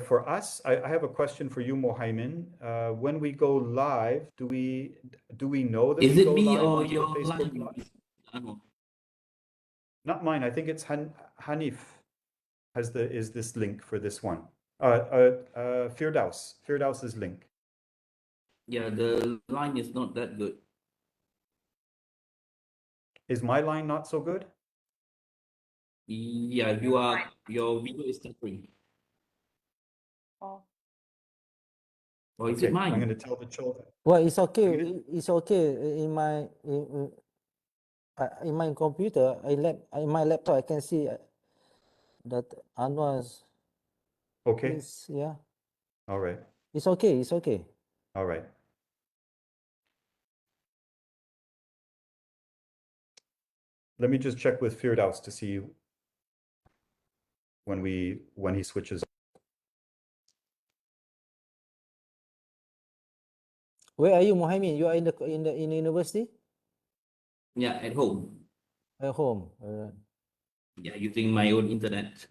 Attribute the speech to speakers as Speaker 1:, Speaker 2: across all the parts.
Speaker 1: for us, I have a question for you, Mohammed. When we go live, do we know that
Speaker 2: Is
Speaker 1: we
Speaker 2: it
Speaker 1: go
Speaker 2: me
Speaker 1: live
Speaker 2: or
Speaker 1: onto
Speaker 2: your
Speaker 1: the Facebook
Speaker 2: line?
Speaker 1: Live?
Speaker 2: Anuar?
Speaker 1: Not mine. I think it's Hanif is this link for this one. Firdaus's link.
Speaker 2: Yeah, the line is not that good.
Speaker 1: Is my line not so good?
Speaker 2: Yeah, your video is stuttering.
Speaker 3: Oh.
Speaker 2: Or is
Speaker 1: Okay,
Speaker 2: it mine?
Speaker 1: I'm going to tell the children.
Speaker 4: Well, it's okay. It's okay in my computer. In my laptop, I can see that Anwar's.
Speaker 1: Okay.
Speaker 4: Yeah.
Speaker 1: All right.
Speaker 4: It's okay. It's okay.
Speaker 1: All right. Let me just check with Firdaus to see when he switches.
Speaker 4: Where are you, Mohammed? You are in the university?
Speaker 2: Yeah, at home.
Speaker 4: At home.
Speaker 2: Yeah, using my own internet.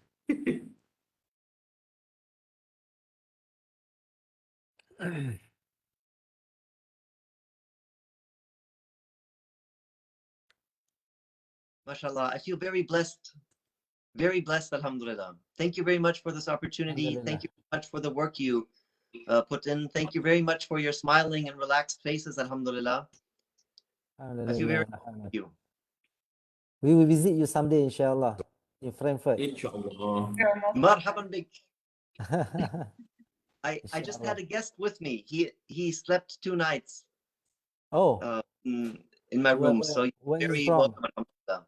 Speaker 5: MashaAllah, I feel very blessed, alhamdulillah. Thank you very much for this opportunity. Thank you very much for the work you put in. Thank you very much for your smiling and relaxed faces, alhamdulillah. I feel very thank you.
Speaker 4: We will visit you someday, inshallah, in Frankfurt.
Speaker 2: Inshallah.
Speaker 5: Marhaban bik. I just had a guest with me. He slept 2 nights.
Speaker 4: Oh.
Speaker 5: In my room. So very welcome, alhamdulillah.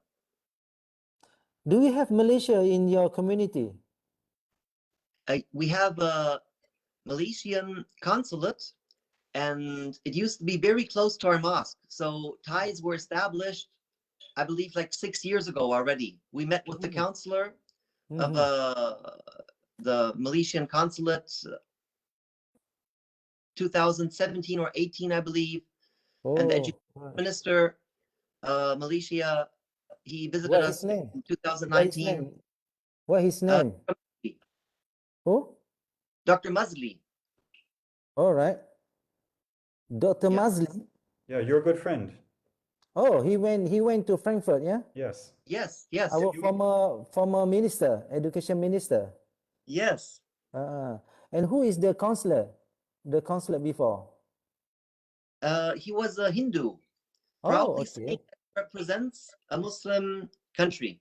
Speaker 4: Do we have Malaysia in your community?
Speaker 5: We have a Malaysian consulate, and it used to be very close to our mosque. So ties were established, I believe, like 6 years ago already. We met with the counselor of the Malaysian consulate, 2017 or 18, I believe. And the education minister, Malaysia, he visited us in 2019.
Speaker 4: What his name? Who?
Speaker 5: Dr. Mazli.
Speaker 4: All right. Dr. Mazli.
Speaker 1: Yeah, you're a good friend.
Speaker 4: Oh, he went to Frankfurt, yeah?
Speaker 1: Yes.
Speaker 5: Yes.
Speaker 4: Our former minister, education minister.
Speaker 5: Yes.
Speaker 4: And who is the counselor? The counselor before?
Speaker 5: He was a Hindu. Probably saying that represents a Muslim country.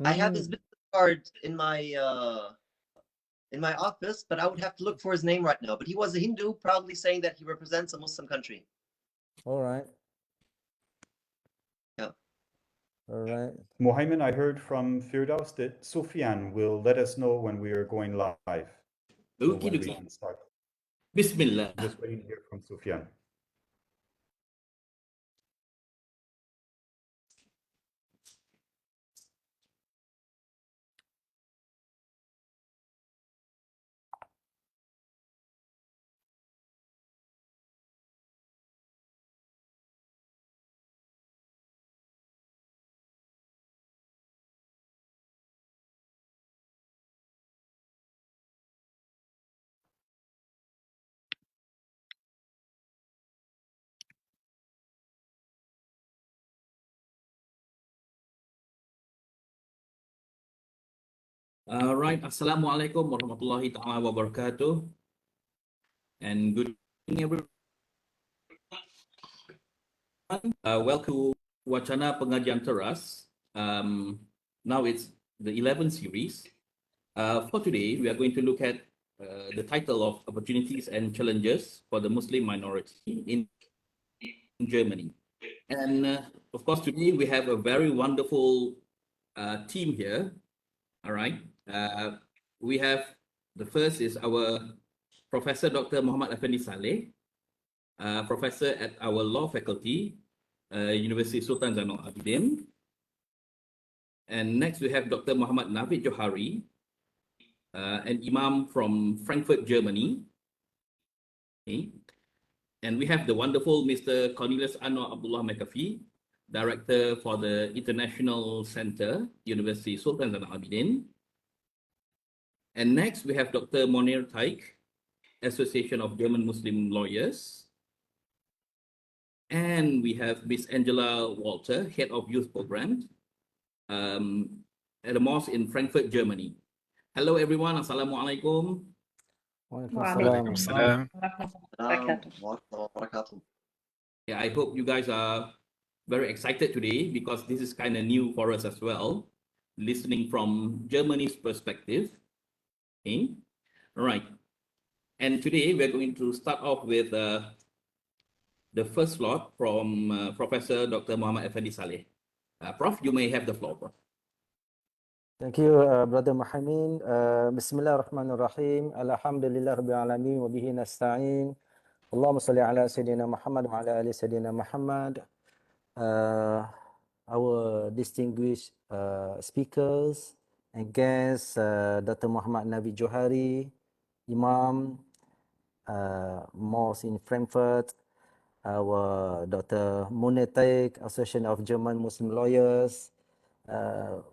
Speaker 5: I have his business card in my office, but I would have to look for his name right now. But he was a Hindu, proudly saying that he represents a Muslim country.
Speaker 4: All right.
Speaker 5: Yeah.
Speaker 4: All right.
Speaker 1: Mohammed, I heard from Firdaus that Sufyan will let us know when we are going live.
Speaker 2: Okay. Bismillah.
Speaker 1: Just waiting to hear from Sufyan.
Speaker 2: Right. Assalamualaikum warahmatullahi ta'ala wabarakatuh. And good evening, everyone. Welcome to Wacana Pengajian Teras. Now it's the 11th series. For today, we are going to look at the title of Opportunities and Challenges for the Muslim Minority in Germany. And of course, today we have a very wonderful team here. All right. We have the first is our Professor Dr. Muhammad Afandi Salleh, professor at our law faculty, University Sultan Zainal Abidin. And next we have Dr. Muhammad Naved Johari, an Imam from Frankfurt, Germany. Okay. And we have the wonderful Mr. Cornelius Anuar Abdullah McAfee, Director for the International Center, University Sultan Zainal Abidin. And next, we have Dr. Monir Taik, Association of German Muslim Lawyers. And we have Miss Angela Walter, Head of Youth Program at a mosque in Frankfurt, Germany. Hello, everyone. Assalamualaikum.
Speaker 4: Waalaikumsalam.
Speaker 3: Waalaikumsalam.
Speaker 5: Warahmatullahi wabarakatuh.
Speaker 2: Yeah, I hope you guys are very excited today because this is kind of new for us as well, listening from Germany's perspective. Okay, all right. And today we're going to start off with the first slot from Professor Dr. Muhammad Afandi Salleh. Prof, you may have the floor, Prof.
Speaker 4: Thank you, Brother Mohammed. Bismillahirrahmanirrahim. Alhamdulillah Rabbil Alamin wa bihi nasta'in. Allahumma salli ala Sayyidina Muhammad wa ala ali Sayyidina Muhammad. Our distinguished speakers and guests, Dr. Muhammad Naved Johari, Imam, Mosque in Frankfurt, our Dr. Monir Taik, Association of German Muslim Lawyers,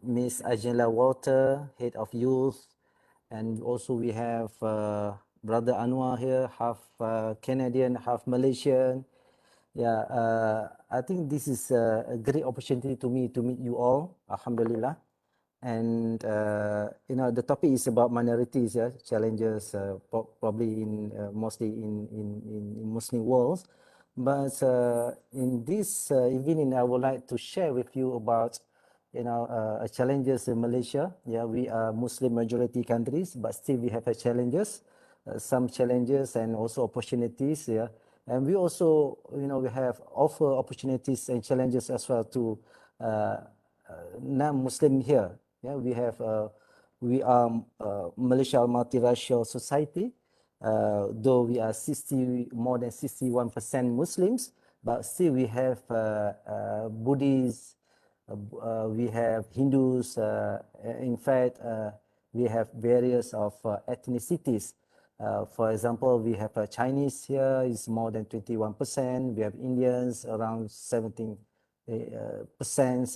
Speaker 4: Miss Angela Walter, Head of Youth, and also we have Brother Anuar here, half Canadian, half Malaysian. Yeah, I think this is a great opportunity to me to meet you all, Alhamdulillah. And the topic is about minorities, yeah, challenges, probably in mostly in Muslim worlds. But in this evening, I would like to share with you about challenges in Malaysia. Yeah, we are Muslim majority countries, but still we have challenges, some challenges and also opportunities. Yeah, and we also, we have offer opportunities and challenges as well to non-Muslim here. Yeah, we are Malaysia multiracial society. Though we are more than 61% Muslims, but still we have Buddhists, we have Hindus. In fact, we have various of ethnicities. For example, we have Chinese here is more than 21%. We have Indians around 17%,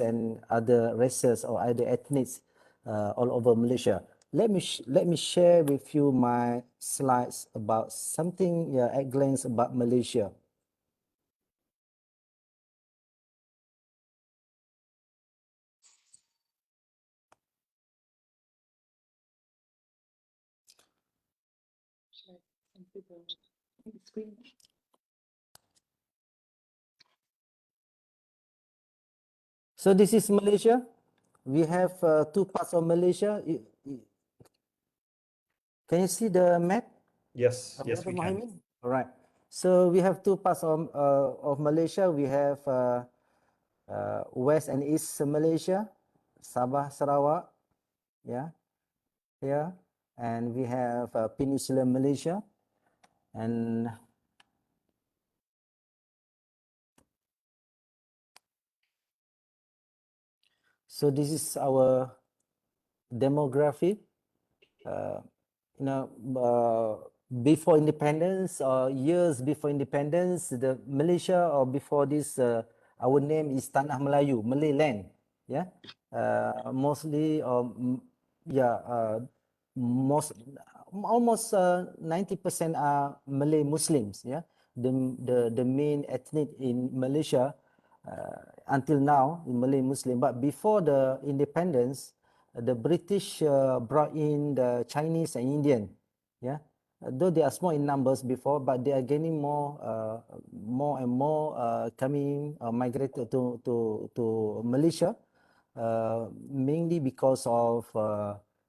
Speaker 4: and other races or other ethnics all over Malaysia. Let me share with you my slides about something at glance about Malaysia. So this is Malaysia. We have two parts of Malaysia. Can you see the map?
Speaker 1: Yes, yes, we can.
Speaker 4: Mohammed? All right. So we have two parts of Malaysia. We have West and East Malaysia, Sabah, Sarawak, yeah, here, and we have Peninsular Malaysia, and so this is our demography. Before independence or years before independence, the Malaysia or before this, our name is Tanah Melayu, Malay land. Yeah, mostly, almost 90% are Malay Muslims. Yeah, the main ethnic in Malaysia until now in Malay Muslim. But before the independence, the British brought in the Chinese and Indian. Yeah, though they are small in numbers before, but they are gaining more and more coming migrated to Malaysia, mainly because of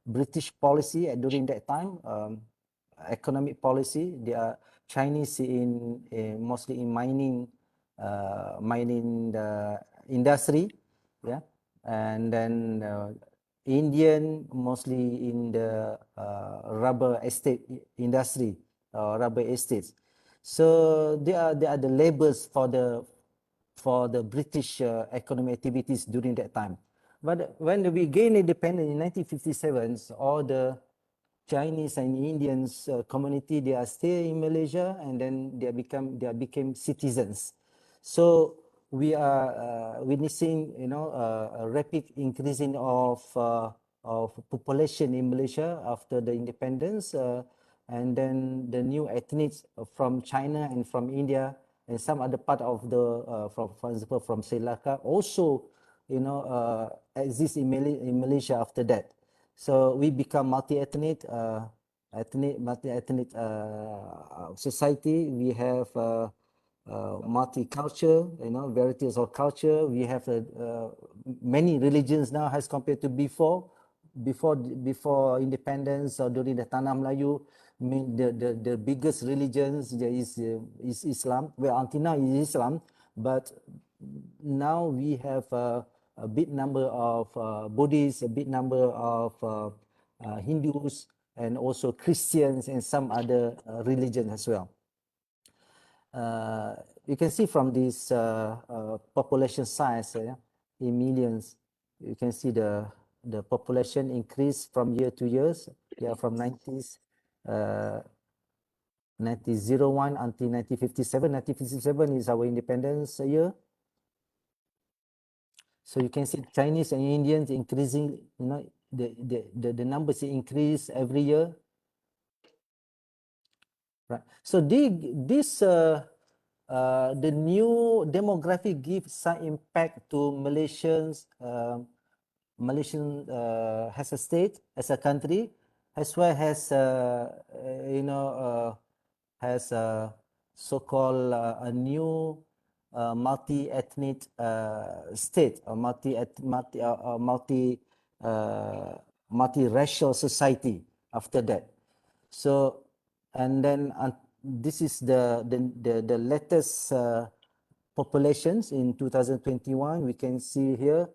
Speaker 4: British policy during that time, economic policy. They are Chinese mostly in mining the industry, yeah, and then Indian mostly in the rubber estate industry, rubber estates. So they are the labors for the British economic activities during that time. But when we gained independence in 1957, all the Chinese and Indians community, they are still in Malaysia, and then they became citizens. So we are witnessing, a rapid increasing of population in Malaysia after the independence, and then the new ethnics from China and from India and some other part of the, for example, from Sri Lanka also, exist in Malaysia after that. So we become multi-ethnic, multi-ethnic society. We have multi-culture, varieties of culture. We have many religions now as compared to before independence or during the Tanah Melayu. I mean, the biggest religions is Islam. Well, until now is Islam, but now we have a big number of Buddhists, a big number of Hindus, and also Christians and some other religions as well. You can see from this population size in millions, you can see the population increase from year to years. Yeah, from 1901 until 1957. 1957 is our independence year. So you can see Chinese and Indians increasing, the numbers increase every year. Right. So the new demographic gives some impact to Malaysians. Malaysian as a state, as a country, as well as has a so-called a new multi-ethnic state, or multi-racial society after that. So, and then this is the latest populations in 2021. We can see here,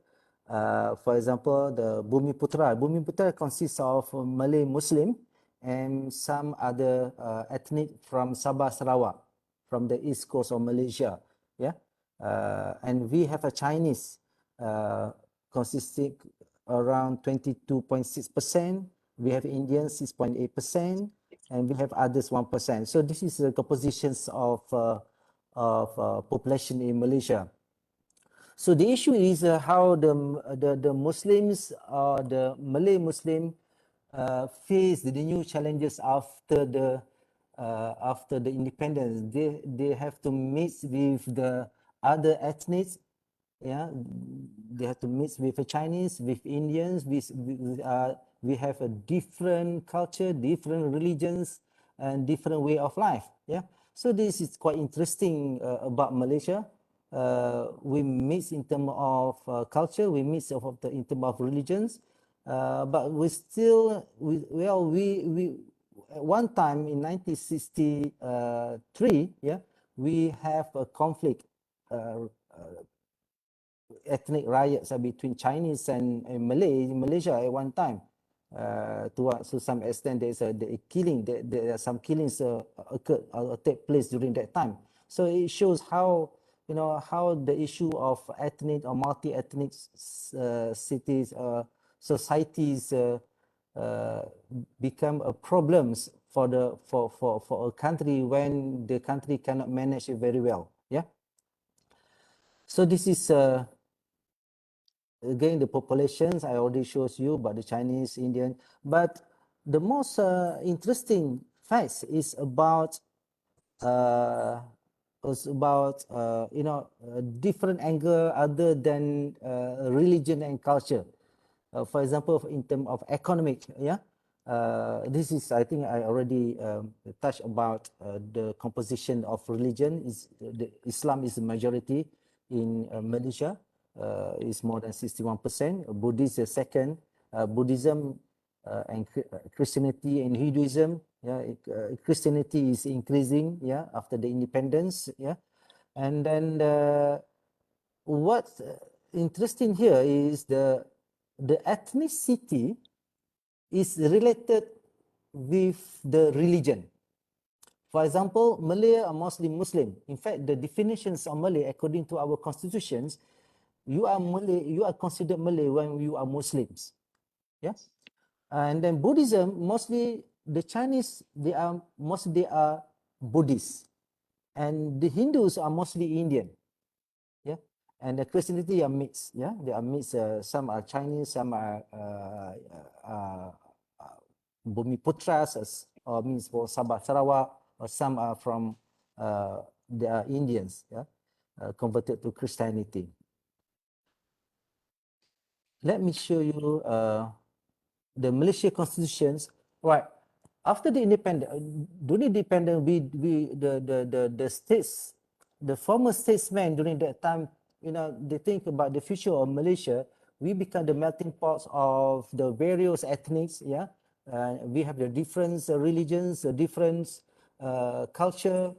Speaker 4: for example, the Bumiputra. Bumiputra consists of Malay Muslim and some other ethnic from Sabah, Sarawak, from the east coast of Malaysia. Yeah, and we have a Chinese consisting around 22.6%. We have Indians 6.8%, and we have others 1%. So this is the compositions of population in Malaysia. So the issue is how the Muslims, the Malay Muslim, face the new challenges after the independence. They have to mix with the other ethnics. Yeah, they have to mix with the Chinese, with Indians. We have a different culture, different religions, and different way of life. Yeah, so this is quite interesting about Malaysia. We mix in terms of culture, we mix in terms of religions, but we still, we at one time in 1963, yeah, we have a conflict, ethnic riots between Chinese and Malay in Malaysia at one time. To some extent, there's a killing. There are some killings occurred or take place during that time. So it shows how how the issue of ethnic or multi-ethnic cities societies become a problems for a country when the country cannot manage it very well. Yeah. So this is again the populations I already shows you about the Chinese, Indian, but the most interesting facts is about different angle other than religion and culture. For example, in terms of economic, yeah, this is, I think I already touched about the composition of religion. Islam is the majority in Malaysia, is more than 61%. Buddhism is second. Buddhism and Christianity and Hinduism, yeah, Christianity is increasing, yeah, after the independence, yeah. And then what's interesting here is the ethnicity is related with the religion. For example, Malay are mostly Muslim. In fact, the definitions of Malay, according to our constitutions, you are Malay, you are considered Malay when you are Muslims. Yes. And then Buddhism, mostly the Chinese, they are Buddhists, and the Hindus are mostly Indian. Yeah. And the Christianity are mixed, yeah, they are mixed. Some are Chinese, some are Bumiputras, or means for Sabah Sarawak, or some are from they are Indians, yeah, converted to Christianity. Let me show you the Malaysia constitutions. Right, after the independent, during independent, the states, the former statesmen during that time, you know, they think about the future of Malaysia. We become the melting pots of the various ethnics, yeah. We have the different religions, different culture,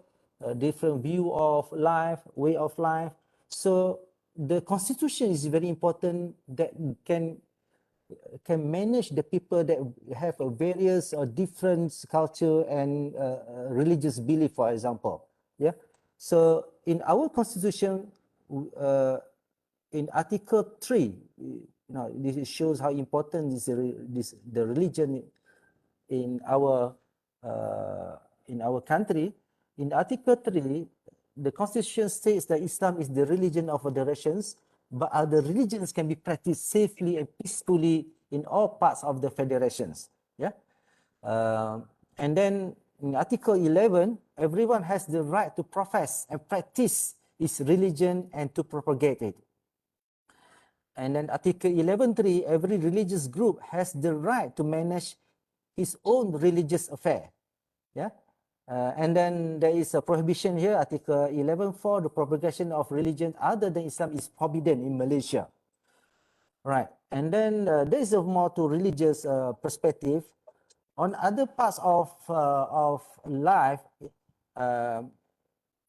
Speaker 4: different view of life, way of life. So the constitution is very important, that can manage the people that have a various or different culture and religious belief, for example. Yeah. So in our constitution, in Article 3, you know, this shows how important is the religion in our country. In Article 3, the Constitution states that Islam is the religion of the nations, but other religions can be practiced safely and peacefully in all parts of the federations. Yeah. And then in Article 11, everyone has the right to profess and practice his religion and to propagate it. And then Article 11.3, every religious group has the right to manage his own religious affair. Yeah. And then there is a prohibition here, Article 11.4, the propagation of religion other than Islam is forbidden in Malaysia. Right. And then there is a more to religious perspective. On other parts of life,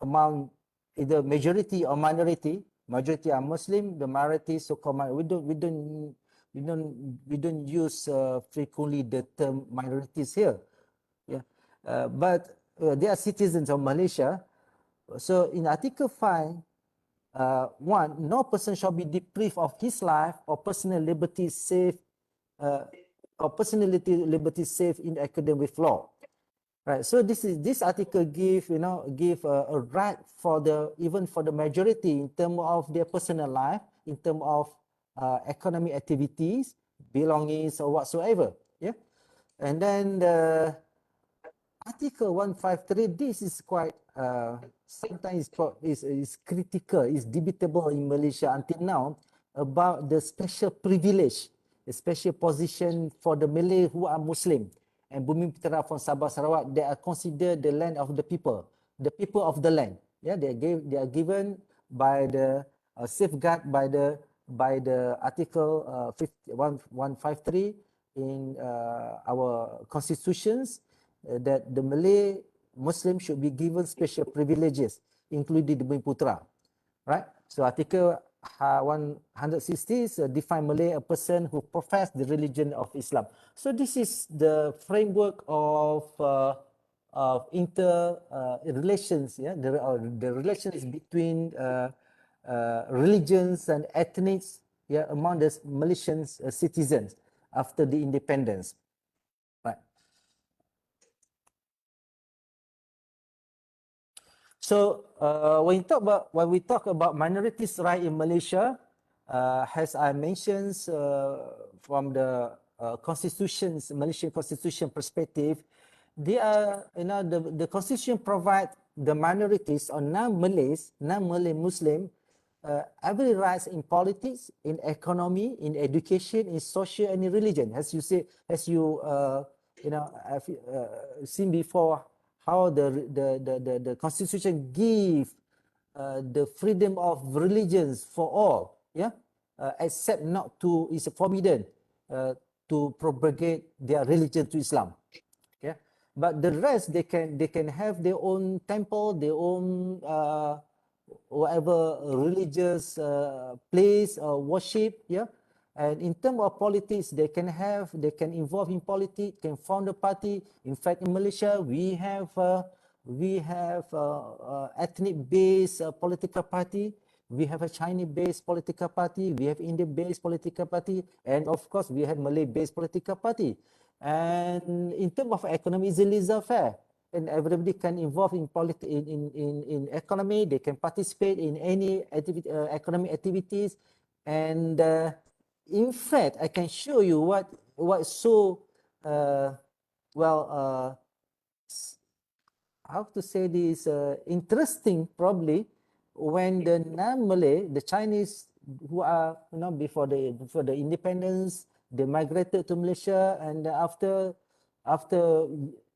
Speaker 4: among either majority or minority, majority are Muslim, the minority so-called we don't use frequently the term minorities here. Yeah. But they are citizens of Malaysia. So in Article 5, 1, no person shall be deprived of his life or personal liberty safe in accordance with law. Right. So this article give a right for even for the majority in terms of their personal life, in terms of economic activities, belongings or whatsoever. Yeah. And then the Article 153, this is quite sometimes is critical, is debatable in Malaysia until now, about the special privilege, the special position for the Malay who are Muslim and Bumi Putera from Sabah Sarawak. They are considered the land of the people of the land. Yeah, they are given by the safeguard by the Article 153 in our constitutions, that the Malay Muslim should be given special privileges, including the Bumi Putera. Right? So Article 160 define Malay a person who profess the religion of Islam. So this is the framework of relations, yeah, the relations between religions and ethnics, yeah, among the Malaysian citizens after the independence. Right. So when we talk about minorities' right in Malaysia, as I mentioned, from the Malaysian Constitution perspective, they are, the Constitution provides the minorities or non-Malay Muslim, every rights in politics, in economy, in education, in social and in religion. As you say, have seen before, how the Constitution give the freedom of religions for all, yeah, except not to, is forbidden to propagate their religion to Islam, yeah. But the rest, they can have their own temple, their own whatever religious place or worship, yeah. And in terms of politics, they can involve in politics, can found a party. In fact, in Malaysia, we have ethnic-based political party. We have a Chinese-based political party. We have Indian-based political party, and of course, we have Malay-based political party. And in terms of economy, it's a laissez-faire. and everybody can involve in in economy. They can participate in any economic activities, and in fact, I can show you what so well how to say this interesting probably when the non-Malay, the Chinese who are before the independence, they migrated to Malaysia, and after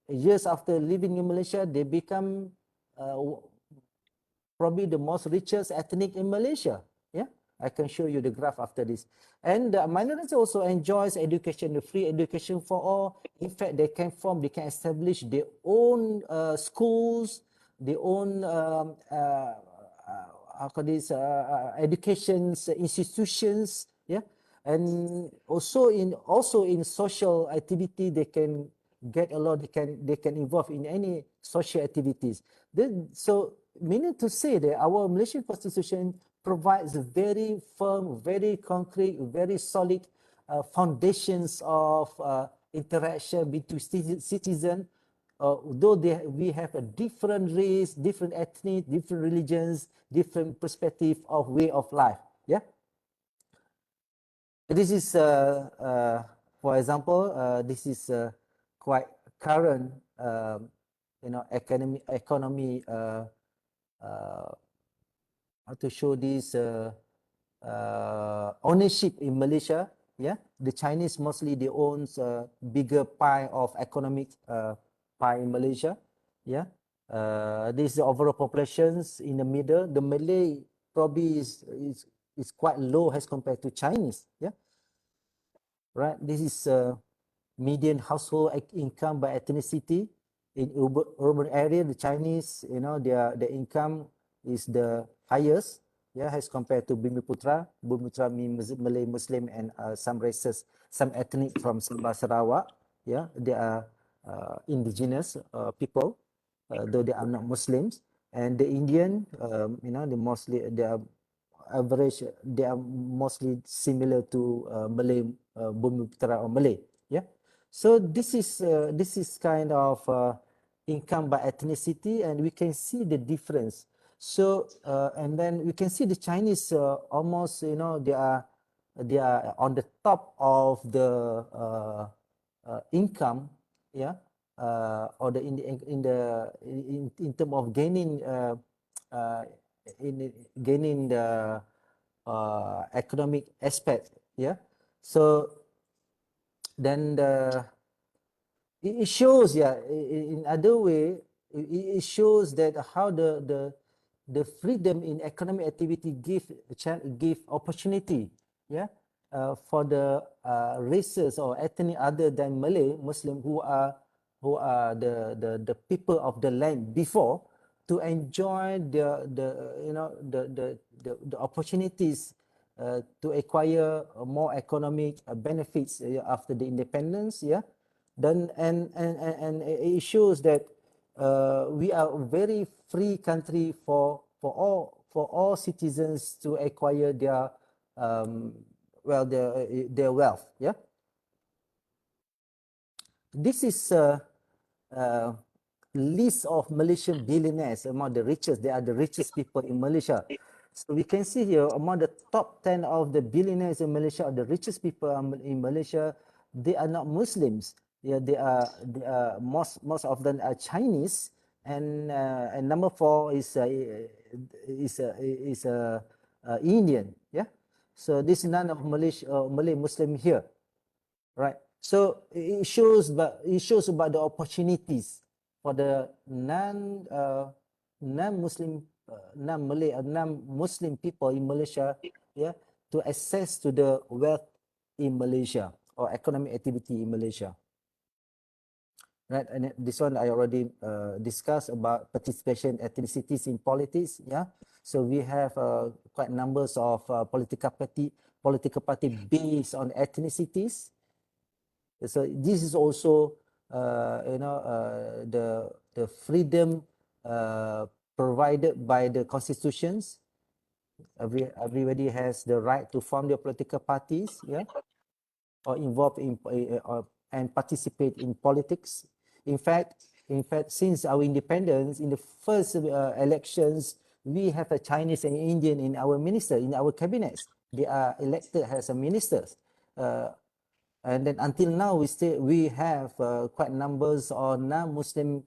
Speaker 4: years after living in Malaysia, they become probably the most richest ethnic in Malaysia. Yeah, I can show you the graph after this. And the minority also enjoys education, the free education for all. In fact, they can establish their own schools, their own education institutions. Yeah, and also in social activity, they can get a lot. They can involve in any social activities. So meaning to say that our Malaysian Constitution provides very firm, very concrete, very solid foundations of interaction between citizens. Though we have a different race, different ethnic, different religions, different perspective of way of life. Yeah. This is, for example, this is quite current, economy. How to show this ownership in Malaysia. Yeah, the Chinese mostly they own bigger pie of economic pie in Malaysia. Yeah, this is the overall populations in the middle. The Malay probably is quite low as compared to Chinese. Yeah, right. This is median household income by ethnicity in urban area. The Chinese, their income is the highest, yeah, as compared to Bumiputra. Bumiputra means Malay, Muslim, and some races, some ethnic from Sabah, Sarawak. Yeah, they are indigenous people, though they are not Muslims. And the Indian, they are average. They are mostly similar to Malay, Bumiputra or Malay. Yeah. So this is kind of income by ethnicity, and we can see the difference. So and then we can see the Chinese almost they are on the top of the income, yeah, or in terms of gaining gaining the economic aspect, yeah. So then it shows, yeah, in other way, it shows that how the freedom in economic activity give opportunity, yeah, for the races or ethnic other than Malay, Muslim, who are the people of the land before, to enjoy the opportunities to acquire more economic benefits after the independence, yeah. Then and it shows that we are a very free country for all citizens to acquire their their wealth. Yeah. This is list of Malaysian billionaires among the richest. They are the richest people in Malaysia. So we can see here among the top 10 of the billionaires in Malaysia, or the richest people in Malaysia, they are not Muslims. Yeah, they are most of them are Chinese, and number 4 is Indian. Yeah, so this is none of Malay Muslim here, right? So it shows about the opportunities for the non-Muslim, non-Malay, non-Muslim people in Malaysia, yeah, to access to the wealth in Malaysia or economic activity in Malaysia. Right, and this one I already discussed about participation ethnicities in politics. Yeah, so we have quite numbers of political party based on ethnicities. So this is also the freedom provided by the constitutions. Everybody has the right to form their political parties, yeah, or involve in and participate in politics. In fact, In fact, since our independence, in the first elections, we have a Chinese and Indian in our minister, in our cabinets. They are elected as a ministers. And then until now, we have quite numbers of non-Muslim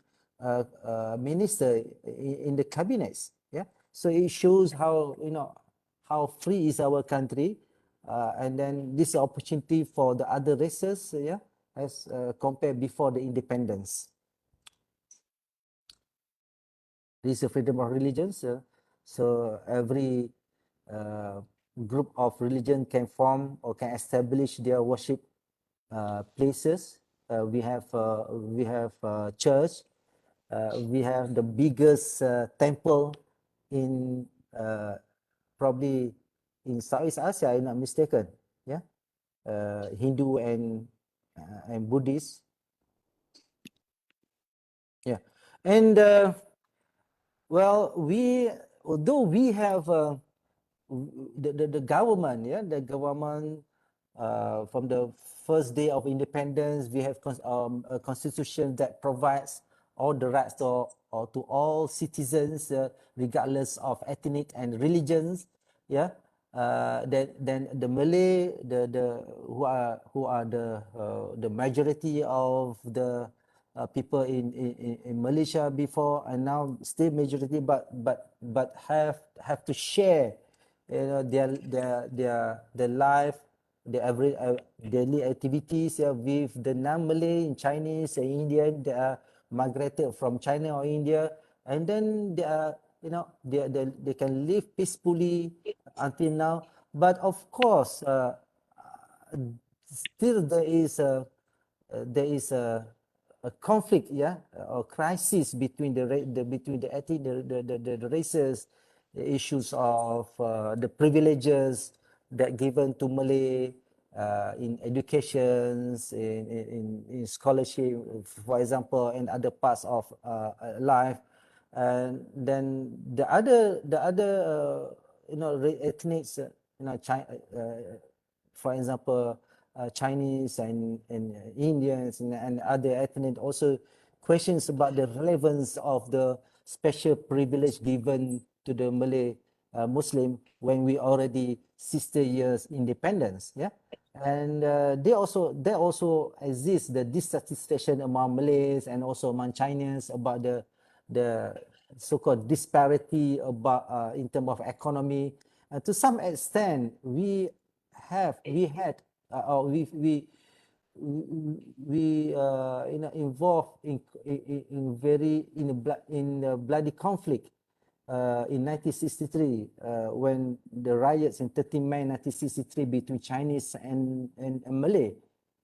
Speaker 4: minister in the cabinets. Yeah, so it shows how, you know, how free is our country, and then this opportunity for the other races, yeah, as compared before the independence. This is a freedom of religions. So every group of religion can form or can establish their worship places. We have church. We have the biggest temple in probably in Southeast Asia, if I'm not mistaken. Yeah, Hindu and Buddhist. Yeah, and well, although we have the government, yeah, the government from the first day of independence, we have a constitution that provides all the rights to all citizens, regardless of ethnic and religions. Yeah, then the Malay, who are the majority of the people in Malaysia before, and now still majority, but have to share, you know, their life, their every daily activities with the non-Malay in Chinese and Indian that are migrated from China or India, and then they are, you know, they can live peacefully until now. But of course, still there is a conflict, yeah, or crisis between the ethnic, the races, the issues of the privileges that given to Malay in educations, in scholarship, for example, in other parts of life. And then the other you know, ethnics, you know, for example, Chinese and Indians and other ethnic also questions about the relevance of the special privilege given to the Malay Muslim when we already 60 years independence. Yeah, and there also exists the dissatisfaction among Malays and also among Chinese about the so-called disparity about in terms of economy. To some extent, we had or we you know, involved in a bloody conflict in 1963 when the riots in 13 May 1963 between Chinese and Malay,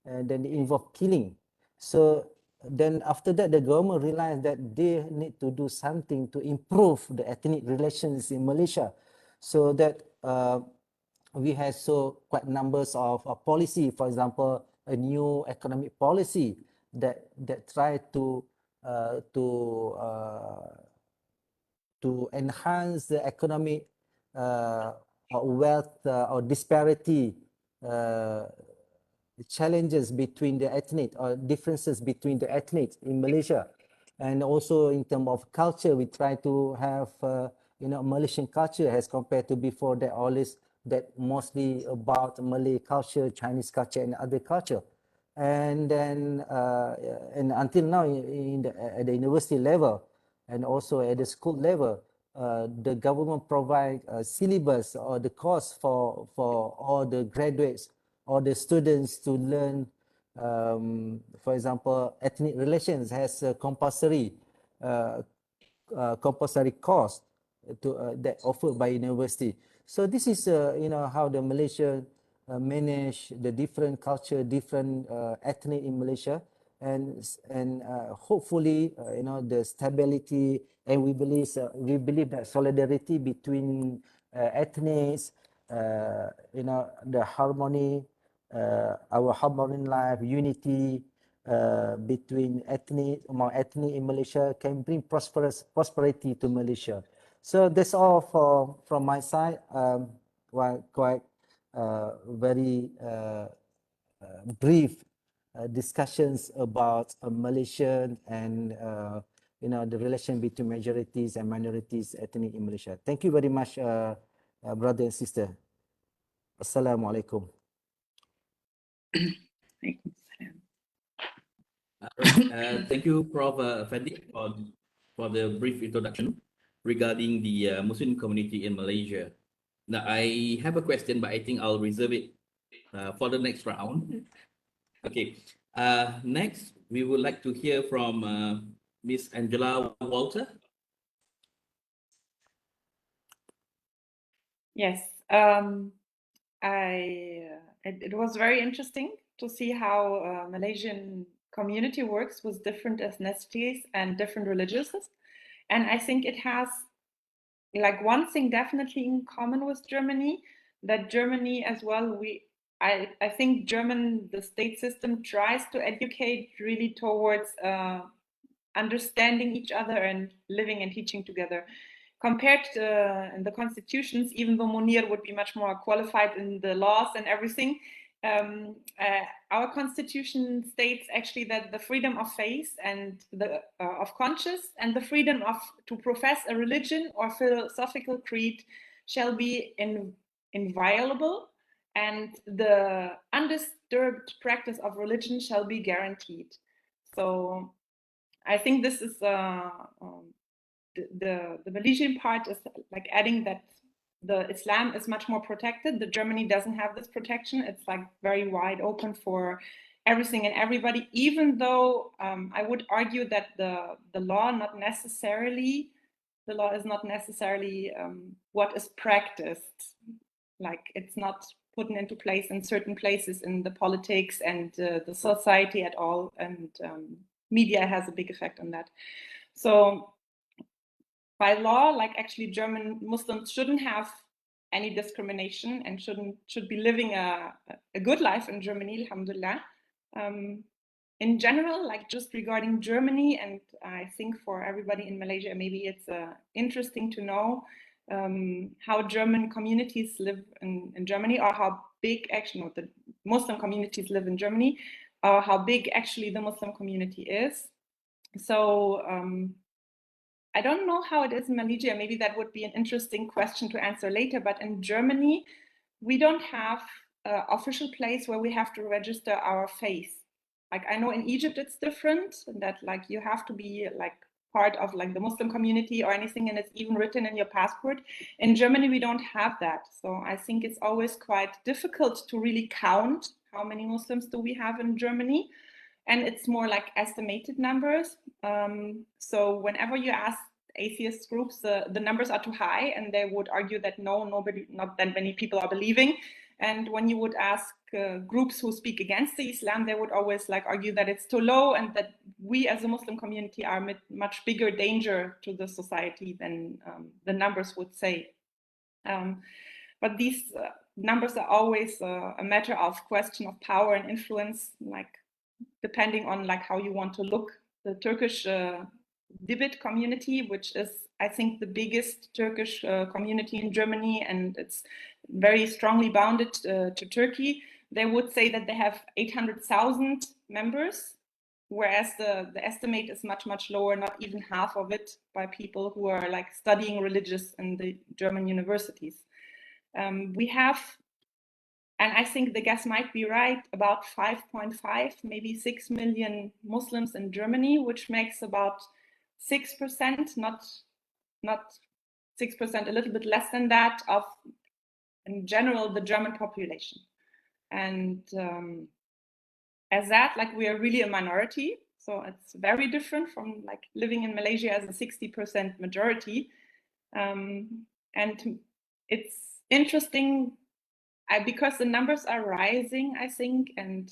Speaker 4: and then it involved killing. So then after that, the government realized that they need to do something to improve the ethnic relations in Malaysia, so that we have so quite numbers of policy, for example, a new economic policy that try to enhance the economic wealth or disparity challenges between the ethnic or differences between the ethnic in Malaysia. And also in terms of culture, we try to have you know, Malaysian culture as compared to before that, always that mostly about Malay culture, Chinese culture, and other culture. And then and until now at the university level and also at the school level, the government provide syllabus or the course for all the graduates or the students to learn. For example, ethnic relations has a compulsory course that offered by university. So this is you know, how the Malaysia manage the different culture, different ethnic in Malaysia, and hopefully you know, the stability, and we believe that solidarity between ethnics, you know, the harmony, our harmony in life, unity between among ethnic in Malaysia can bring prosperity to Malaysia. So that's all from my side. Well, quite very brief discussions about Malaysian and the relation between majorities and minorities ethnic in Malaysia. Thank you very much, brother and sister. Assalamualaikum.
Speaker 2: Thank you, Prof. Afandi, for the brief introduction regarding the Muslim community in Malaysia. Now, I have a question, but I think I'll reserve it for the next round. Okay. Next, we would like to hear from Miss Angela Walter.
Speaker 3: Yes, it was very interesting to see how Malaysian community works with different ethnicities and different religions. And I think it has like one thing definitely in common with Germany, that Germany as well, I think the state system tries to educate really towards understanding each other and living and teaching together. Compared to in the constitutions, even though Monir would be much more qualified in the laws and everything, our constitution states actually that the freedom of faith and of conscience and the freedom to profess a religion or philosophical creed shall be inviolable, and the undisturbed practice of religion shall be guaranteed. So I think this is the Malaysian part is like adding that the Islam is much more protected. The Germany doesn't have this protection. It's like very wide open for everything and everybody, even though I would argue that the law is not necessarily what is practiced. Like it's not put into place in certain places in the politics and the society at all. And media has a big effect on that. So by law, like actually German Muslims shouldn't have any discrimination and should be living a good life in Germany, alhamdulillah. In general, like just regarding Germany, and I think for everybody in Malaysia, maybe it's interesting to know how German communities live in Germany, or how big actually the Muslim communities live in Germany, or how big actually the Muslim community is. So I don't know how it is in Malaysia. Maybe that would be an interesting question to answer later. But in Germany, we don't have an official place where we have to register our faith. Like I know in Egypt it's different, that like you have to be like part of like the Muslim community or anything, and it's even written in your passport. In Germany, we don't have that. So I think it's always quite difficult to really count how many Muslims do we have in Germany. And it's more like estimated numbers. So whenever you ask atheist groups, the numbers are too high, and they would argue that not that many people are believing. And when you would ask groups who speak against the Islam, they would always like argue that it's too low, and that we as a Muslim community are much bigger danger to the society than the numbers would say. But these numbers are always a matter of question of power and influence, like depending on like how you want to look. The Turkish Dibit community, which is I think the biggest Turkish community in Germany, and it's very strongly bounded to Turkey, they would say that they have 800,000 members, whereas the estimate is much lower, not even half of it, by people who are like studying religious in the German universities. We have, and I think the guess might be right, about 5.5, maybe 6 million Muslims in Germany, which makes about 6%, not 6%, a little bit less than that, of, in general, the German population. And as that, like, we are really a minority. So it's very different from like living in Malaysia as a 60% majority. And it's interesting because the numbers are rising, I think, and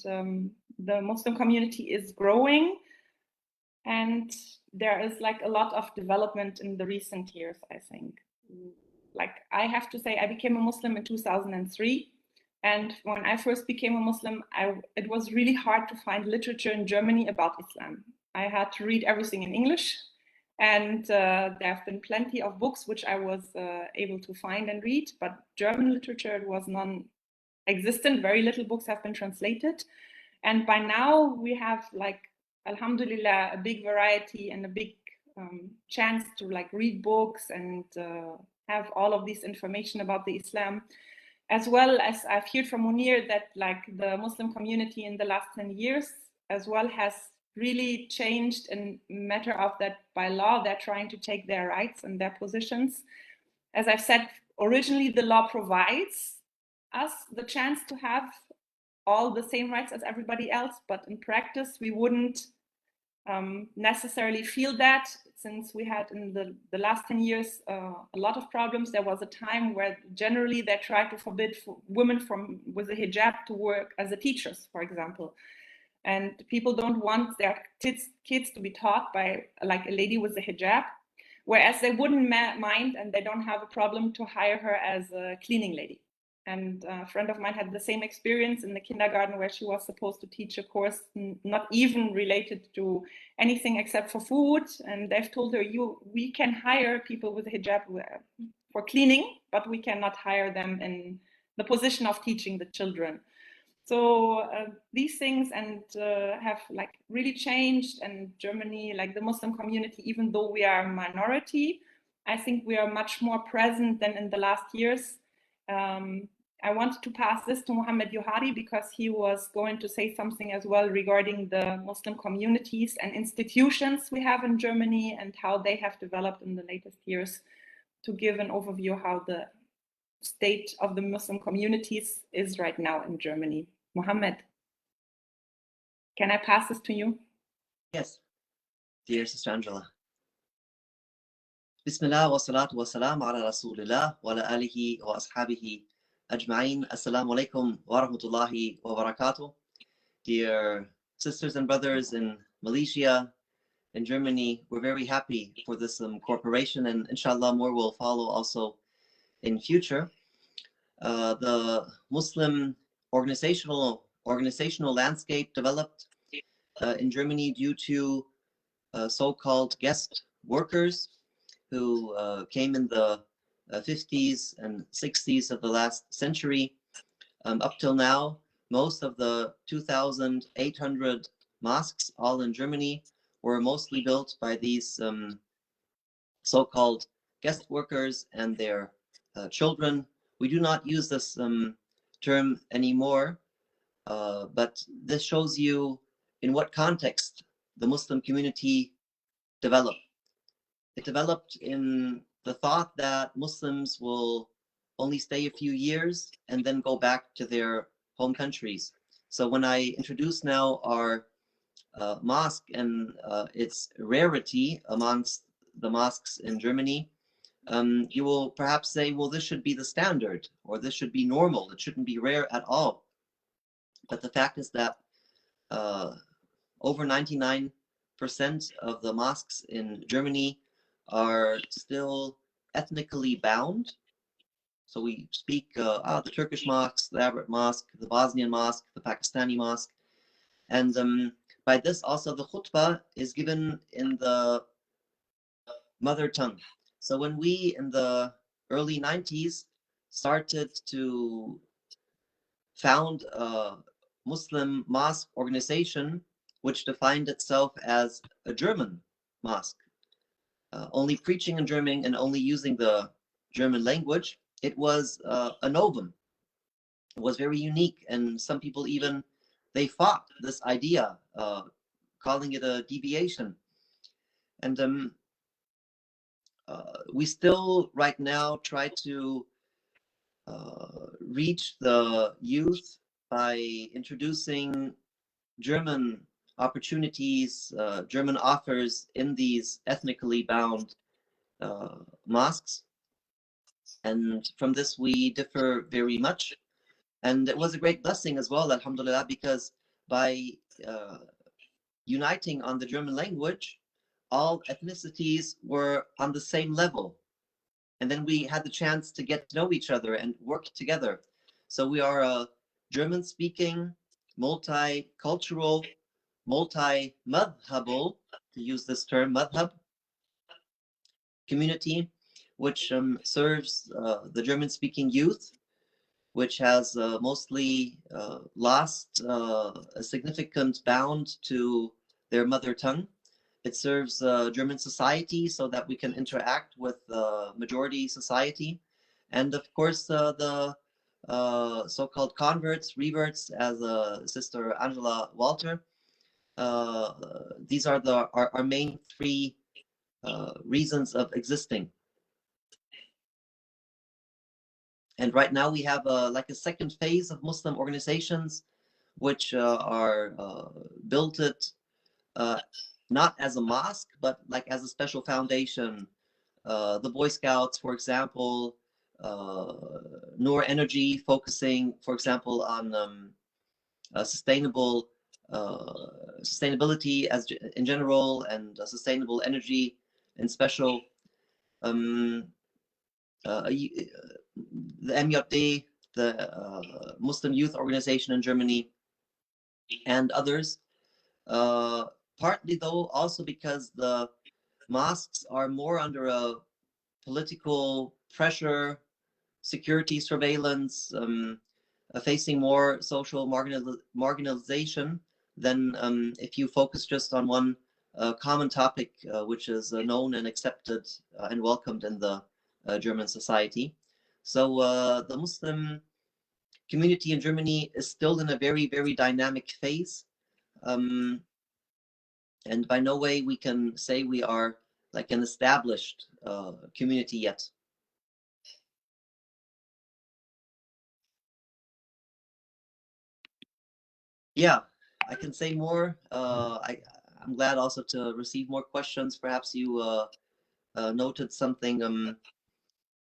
Speaker 3: the Muslim community is growing. And there is like a lot of development in the recent years, I think. Like I have to say, I became a Muslim in 2003. And when I first became a Muslim, it was really hard to find literature in Germany about Islam. I had to read everything in English. And there have been plenty of books which I was able to find and read, but German literature was non-existent. Very little books have been translated. And by now we have, like, alhamdulillah, a big variety and a big chance to like read books and have all of this information about the Islam. As well as I've heard from Monir that like the Muslim community in the last 10 years as well has really changed in matter of that by law, they're trying to take their rights and their positions. As I've said, originally the law provides us the chance to have all the same rights as everybody else, but in practice we wouldn't necessarily feel that, since we had in the last 10 years a lot of problems. There was a time where generally they tried to forbid women with a hijab to work as a teachers, for example. And people don't want their kids to be taught by like a lady with a hijab, whereas they wouldn't mind and they don't have a problem to hire her as a cleaning lady. And a friend of mine had the same experience in the kindergarten, where she was supposed to teach a course not even related to anything except for food. And they've told her, we can hire people with a hijab for cleaning, but we cannot hire them in the position of teaching the children. So these things have like really changed. And Germany, like the Muslim community, even though we are a minority, I think we are much more present than in the last years. I wanted to pass this to Mohammed Johari because he was going to say something as well regarding the Muslim communities and institutions we have in Germany and how they have developed in the latest years, to give an overview how the state of the Muslim communities is right now in Germany. Mohammed, can I pass this to you?
Speaker 5: Yes, dear Sister Angela. Bismillah wa salatu wa salam ala Rasulillah wa ala alihi wa ashabihi ajma'in. Assalamu alaikum wa rahmatullahi wa barakatuh. Dear sisters and brothers in Malaysia and Germany, we're very happy for this cooperation, and inshallah more will follow also in future. The Muslim organizational landscape developed in Germany due to so-called guest workers who came in the 50s and 60s of the last century. Up till now, most of the 2,800 mosques, all in Germany, were mostly built by these so-called guest workers and their children. We do not use this term anymore, but this shows you in what context the Muslim community developed. It developed in the thought that Muslims will only stay a few years and then go back to their home countries. So when I introduce now our mosque and its rarity amongst the mosques in Germany, you will perhaps say, well, this should be the standard, or this should be normal. It shouldn't be rare at all. But the fact is that over 99% of the mosques in Germany are still ethnically bound. So we speak the Turkish mosque, the Arab mosque, the Bosnian mosque, the Pakistani mosque. And by this also the khutbah is given in the mother tongue. So when we in the early 90s started to found a Muslim mosque organization which defined itself as a German mosque, only preaching in German and only using the German language, it was a novum. It was very unique, and some people even, they fought this idea, calling it a deviation. And we still right now try to reach the youth by introducing German opportunities, German offers in these ethnically bound mosques. And from this we differ very much. And it was a great blessing as well, alhamdulillah, because by uniting on the German language, all ethnicities were on the same level. And then we had the chance to get to know each other and work together. So we are a German-speaking, multicultural, multi-madhabal, to use this term, madhab, community, which serves the German-speaking youth which has mostly lost a significant bound to their mother tongue. It serves German society so that we can interact with majority society. And of course, the so-called converts, reverts, as Sister Angela Walter. These are our main three reasons of existing. And right now we have like a second phase of Muslim organizations, which are built it not as a mosque, but like as a special foundation. The Boy Scouts, for example, Noor Energy, focusing, for example, on sustainability as in general, and sustainable energy in special. The MJD, the Muslim Youth Organization in Germany, and others. Partly though also because the mosques are more under a political pressure, security surveillance, facing more social marginalization than if you focus just on one common topic, which is known and accepted and welcomed in the German society. So the Muslim community in Germany is still in a very, very dynamic phase. And by no way we can say we are like an established community yet. Yeah, I can say more. I'm glad also to receive more questions. Perhaps you noted something.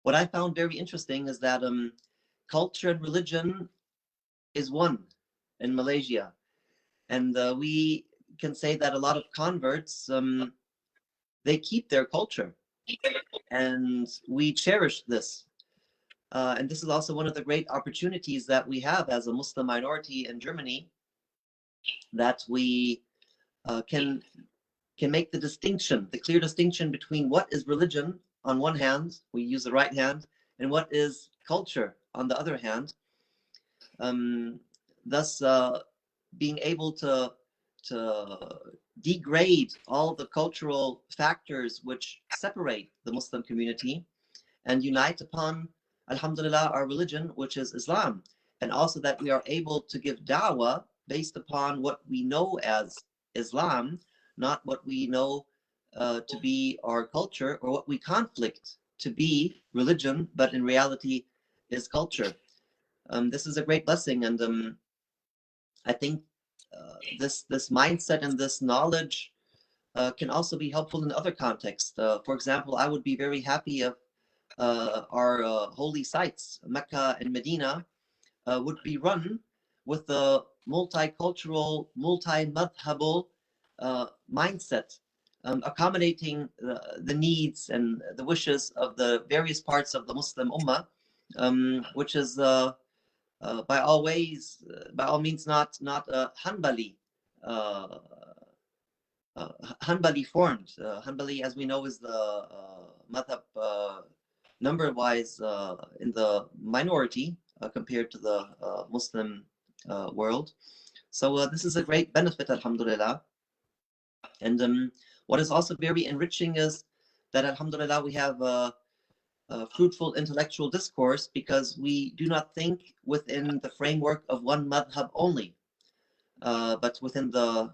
Speaker 5: What I found very interesting is that culture and religion is one in Malaysia. And we can say that a lot of converts, they keep their culture. And we cherish this. And this is also one of the great opportunities that we have as a Muslim minority in Germany, that we can make the distinction, the clear distinction between what is religion on one hand, we use the right hand, and what is culture on the other hand. Thus, being able to degrade all the cultural factors which separate the Muslim community and unite upon, alhamdulillah, our religion, which is Islam. And also that we are able to give da'wah based upon what we know as Islam, not what we know to be our culture, or what we conflict to be religion, but in reality is culture. This is a great blessing, and I think this mindset and this knowledge can also be helpful in other contexts. For example, I would be very happy if our holy sites, Mecca and Medina, would be run with the multicultural, multi-madhabal mindset, accommodating the needs and the wishes of the various parts of the Muslim Ummah, which is by all means not Hanbali formed. Hanbali, as we know, is the madhab number-wise in the minority compared to the Muslim world. So this is a great benefit, alhamdulillah. And what is also very enriching is that, alhamdulillah, we have fruitful intellectual discourse, because we do not think within the framework of one madhab only, but within the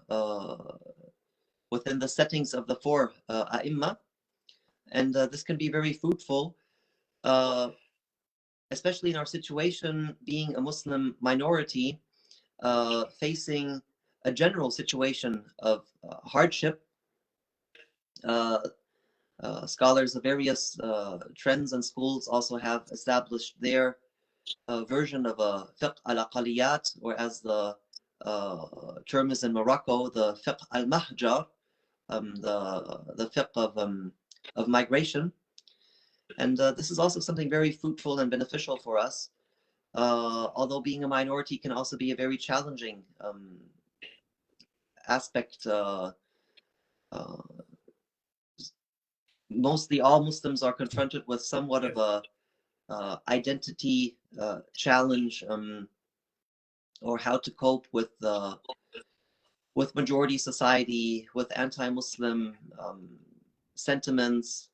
Speaker 5: settings of the four ai', and this can be very fruitful, especially in our situation being a Muslim minority, facing a general situation of hardship. Scholars of various trends and schools also have established their version of a fiqh al-aqaliyat, or as the term is in Morocco, the fiqh al-mahjar, the fiqh of migration. And this is also something very fruitful and beneficial for us, although being a minority can also be a very challenging aspect. Mostly all Muslims are confronted with somewhat of identity challenge, or how to cope with majority society, with anti-Muslim sentiments,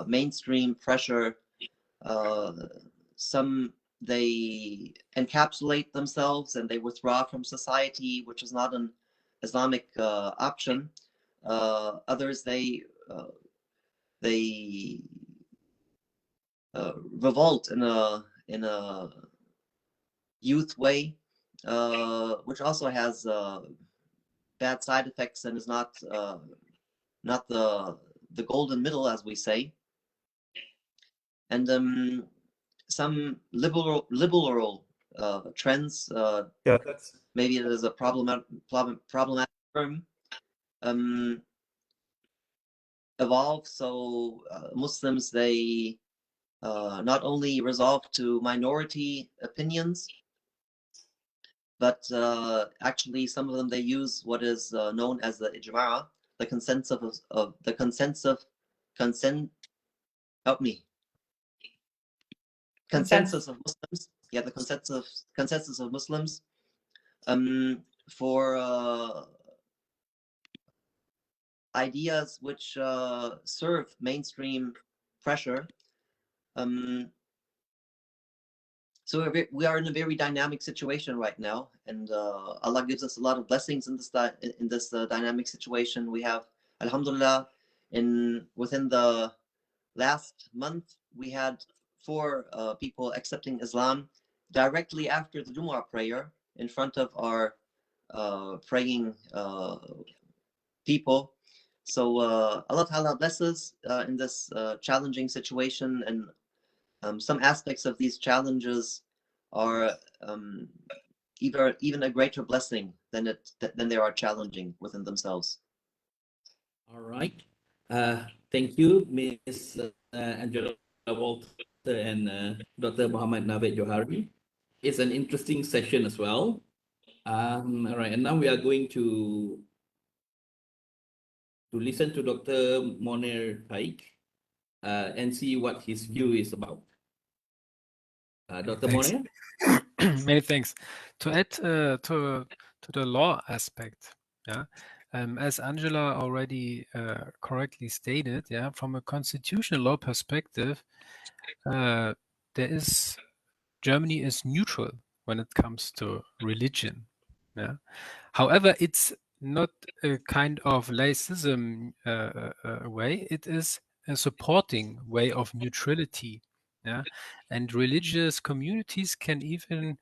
Speaker 5: mainstream pressure. Some, they encapsulate themselves and they withdraw from society, which is not an Islamic option. Others, they revolt in a youth way, which also has bad side effects and is not the golden middle, as we say. And some liberal trends.
Speaker 1: Yeah, that's
Speaker 5: maybe it is a problematic term. Evolve, so Muslims, they not only resolve to minority opinions, but actually some of them, they use what is known as the ijma', the consensus of Muslims. Yeah, the consensus of Muslims, for ideas which serve mainstream pressure. So we are in a very dynamic situation right now, and Allah gives us a lot of blessings in this dynamic situation. We have, alhamdulillah, within the last month, we had 4 people accepting Islam directly after the Jumu'ah prayer in front of our praying people. So Allah Ta'ala blesses in this challenging situation, and some aspects of these challenges are even a greater blessing than they are challenging within themselves.
Speaker 2: All right. Thank you, Ms. Angela Walter and Dr. Mohammed Naved Johari. It's an interesting session as well. All right, and now we are going to listen to Dr. Monir Taik and see what his view is about. Dr.
Speaker 6: Thanks.
Speaker 2: Monir?
Speaker 6: Many thanks. To add to the law aspect, yeah, as Angela already correctly stated, yeah, from a constitutional law perspective, Germany is neutral when it comes to religion. Yeah. However, it's not a kind of laïcism way. It is a supporting way of neutrality. Yeah, and religious communities can even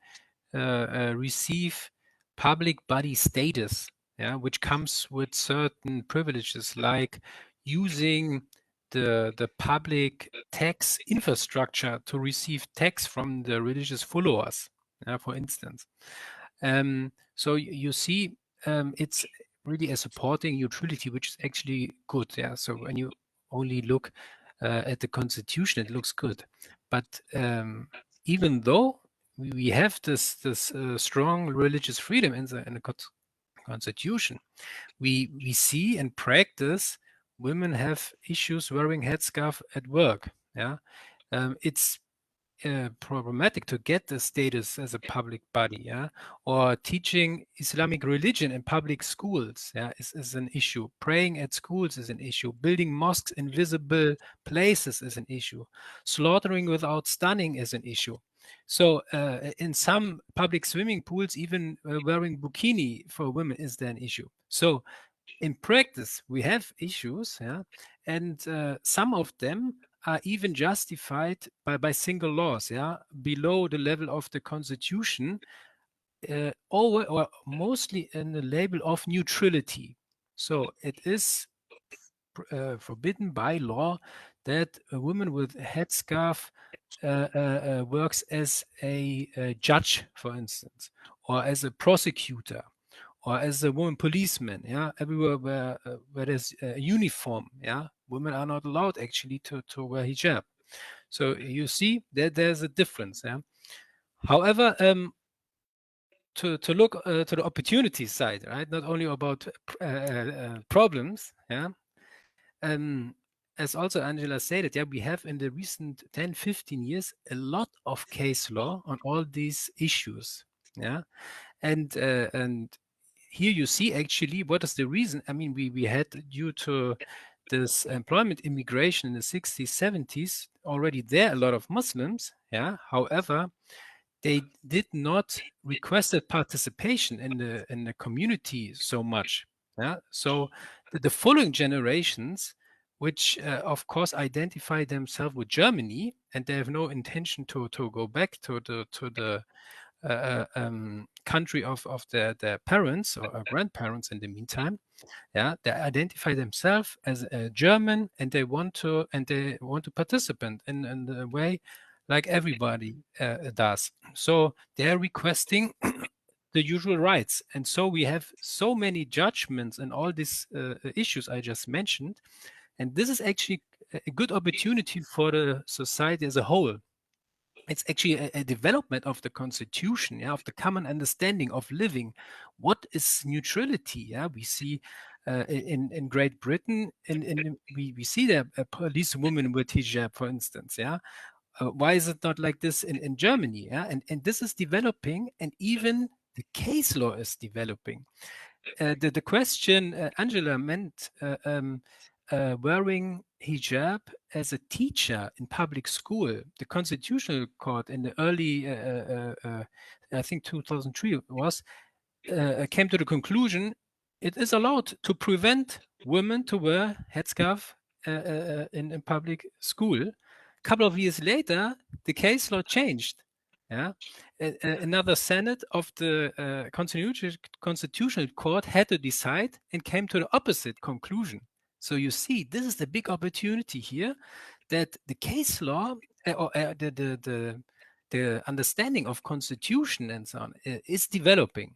Speaker 6: receive public body status, yeah, which comes with certain privileges, like using the public tax infrastructure to receive tax from the religious followers, for instance. So you see, it's really a supporting neutrality, which is actually good. Yeah. So when you only look at the constitution, it looks good. But even though we have this strong religious freedom in the constitution, we see in practice women have issues wearing headscarf at work. Yeah, it's problematic to get the status as a public body, yeah, or teaching Islamic religion in public schools, yeah, is an issue. Praying at schools is an issue. Building mosques in visible places is an issue. Slaughtering without stunning is an issue. So in some public swimming pools, even wearing bikini for women is there an issue. So in practice, we have issues, yeah, and some of them are even justified by single laws, yeah, below the level of the constitution, or mostly in the label of neutrality. So it is forbidden by law that a woman with a headscarf works as a judge, for instance, or as a prosecutor, or as a woman policeman. Yeah, everywhere where there's a uniform, yeah, women are not allowed actually to wear hijab. So you see that there's a difference. Yeah. However, to look to the opportunity side, right? Not only about problems. Yeah. as also Angela stated, yeah, we have in the recent 10, 15 years a lot of case law on all these issues. Yeah, and here you see actually what is the reason. I mean, we had, due to this employment immigration in the 60s, 70s, already there a lot of Muslims. Yeah, however, they did not requested participation in the community so much. Yeah, so the following generations, which of course identify themselves with Germany, and they have no intention to go back to the country of their parents or grandparents in the meantime. Yeah, they identify themselves as a German, and they want to participate in the way like everybody does. So they're requesting the usual rights, and so we have so many judgments and all these issues I just mentioned, and this is actually a good opportunity for the society as a whole. It's actually a development of the constitution, yeah, of the common understanding of living. What is neutrality? Yeah, we see in Great Britain, we see there a policewoman with hijab, for instance. Yeah, why is it not like this in Germany? Yeah, and this is developing, and even the case law is developing. The question Angela meant, wearing hijab as a teacher in public school. The Constitutional Court in the early, I think 2003 it was, came to the conclusion it is allowed to prevent women to wear headscarf in public school. A couple of years later, the case law changed. Yeah, another Senate of the Constitutional Court had to decide and came to the opposite conclusion. So you see, this is the big opportunity here, that the case law or the understanding of constitution and so on is developing.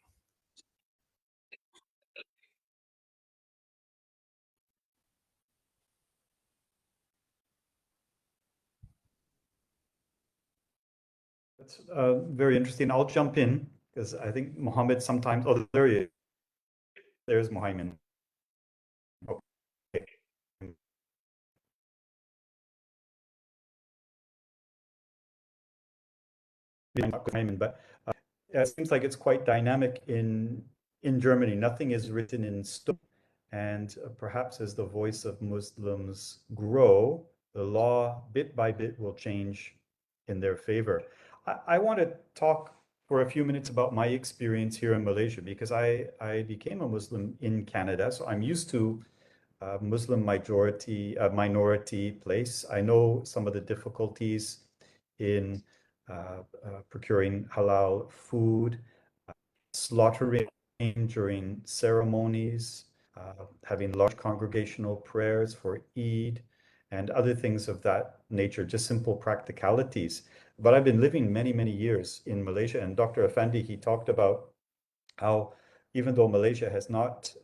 Speaker 1: That's very interesting. I'll jump in because I think Mohammed sometimes. Oh, there he is. There's Mohammed. Okay. Mohammed, but it seems like it's quite dynamic in Germany. Nothing is written in stone, and perhaps as the voice of Muslims grow, the law bit by bit will change in their favor. I want to talk for a few minutes about my experience here in Malaysia because I became a Muslim in Canada, so I'm used to Muslim minority place. I know some of the difficulties in procuring halal food, slaughtering during ceremonies, having large congregational prayers for Eid, and other things of that nature, just simple practicalities. But I've been living many, many years in Malaysia, and Dr. Afandi, he talked about how even though Malaysia has not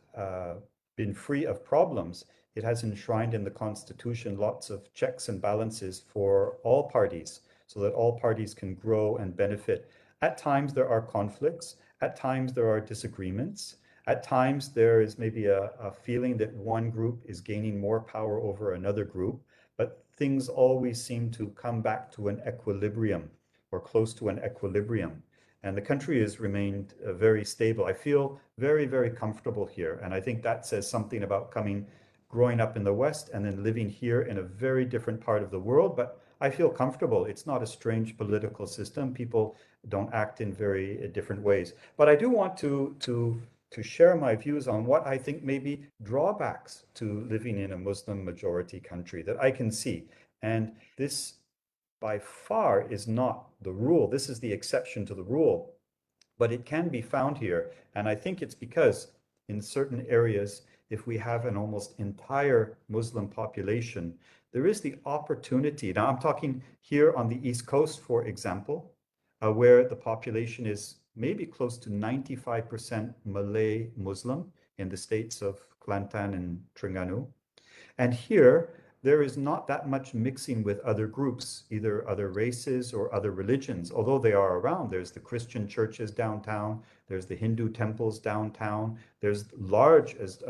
Speaker 1: been free of problems, it has enshrined in the constitution lots of checks and balances for all parties so that all parties can grow and benefit. At times there are conflicts, at times there are disagreements, at times there is maybe a feeling that one group is gaining more power over another group, but things always seem to come back to an equilibrium or close to an equilibrium. And the country has remained very stable. I feel very, very comfortable here. And I think that says something about growing up in the West and then living here in a very different part of the world. But I feel comfortable. It's not a strange political system. People don't act in very different ways. But I do want to share my views on what I think may be drawbacks to living in a Muslim majority country that I can see. And this by far is not the rule. This is the exception to the rule, but it can be found here. And I think it's because in certain areas, if we have an almost entire Muslim population, there is the opportunity. Now, I'm talking here on the East Coast, for example, where the population is maybe close to 95% Malay Muslim in the states of Kelantan and Terengganu. And here, there is not that much mixing with other groups, either other races or other religions, although they are around. There's the Christian churches downtown, there's the Hindu temples downtown, there's large, as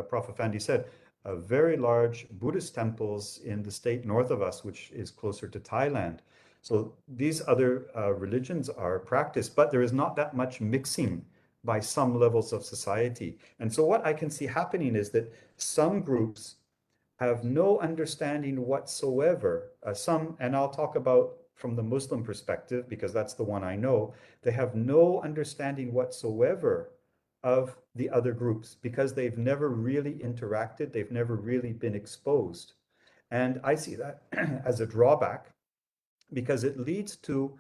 Speaker 1: Prof. Afandi said, very large Buddhist temples in the state north of us, which is closer to Thailand. So these other religions are practiced, but there is not that much mixing by some levels of society. And so what I can see happening is that some groups have no understanding whatsoever. And I'll talk about from the Muslim perspective, because that's the one I know, they have no understanding whatsoever of the other groups because they've never really interacted, they've never really been exposed. And I see that as a drawback because it leads to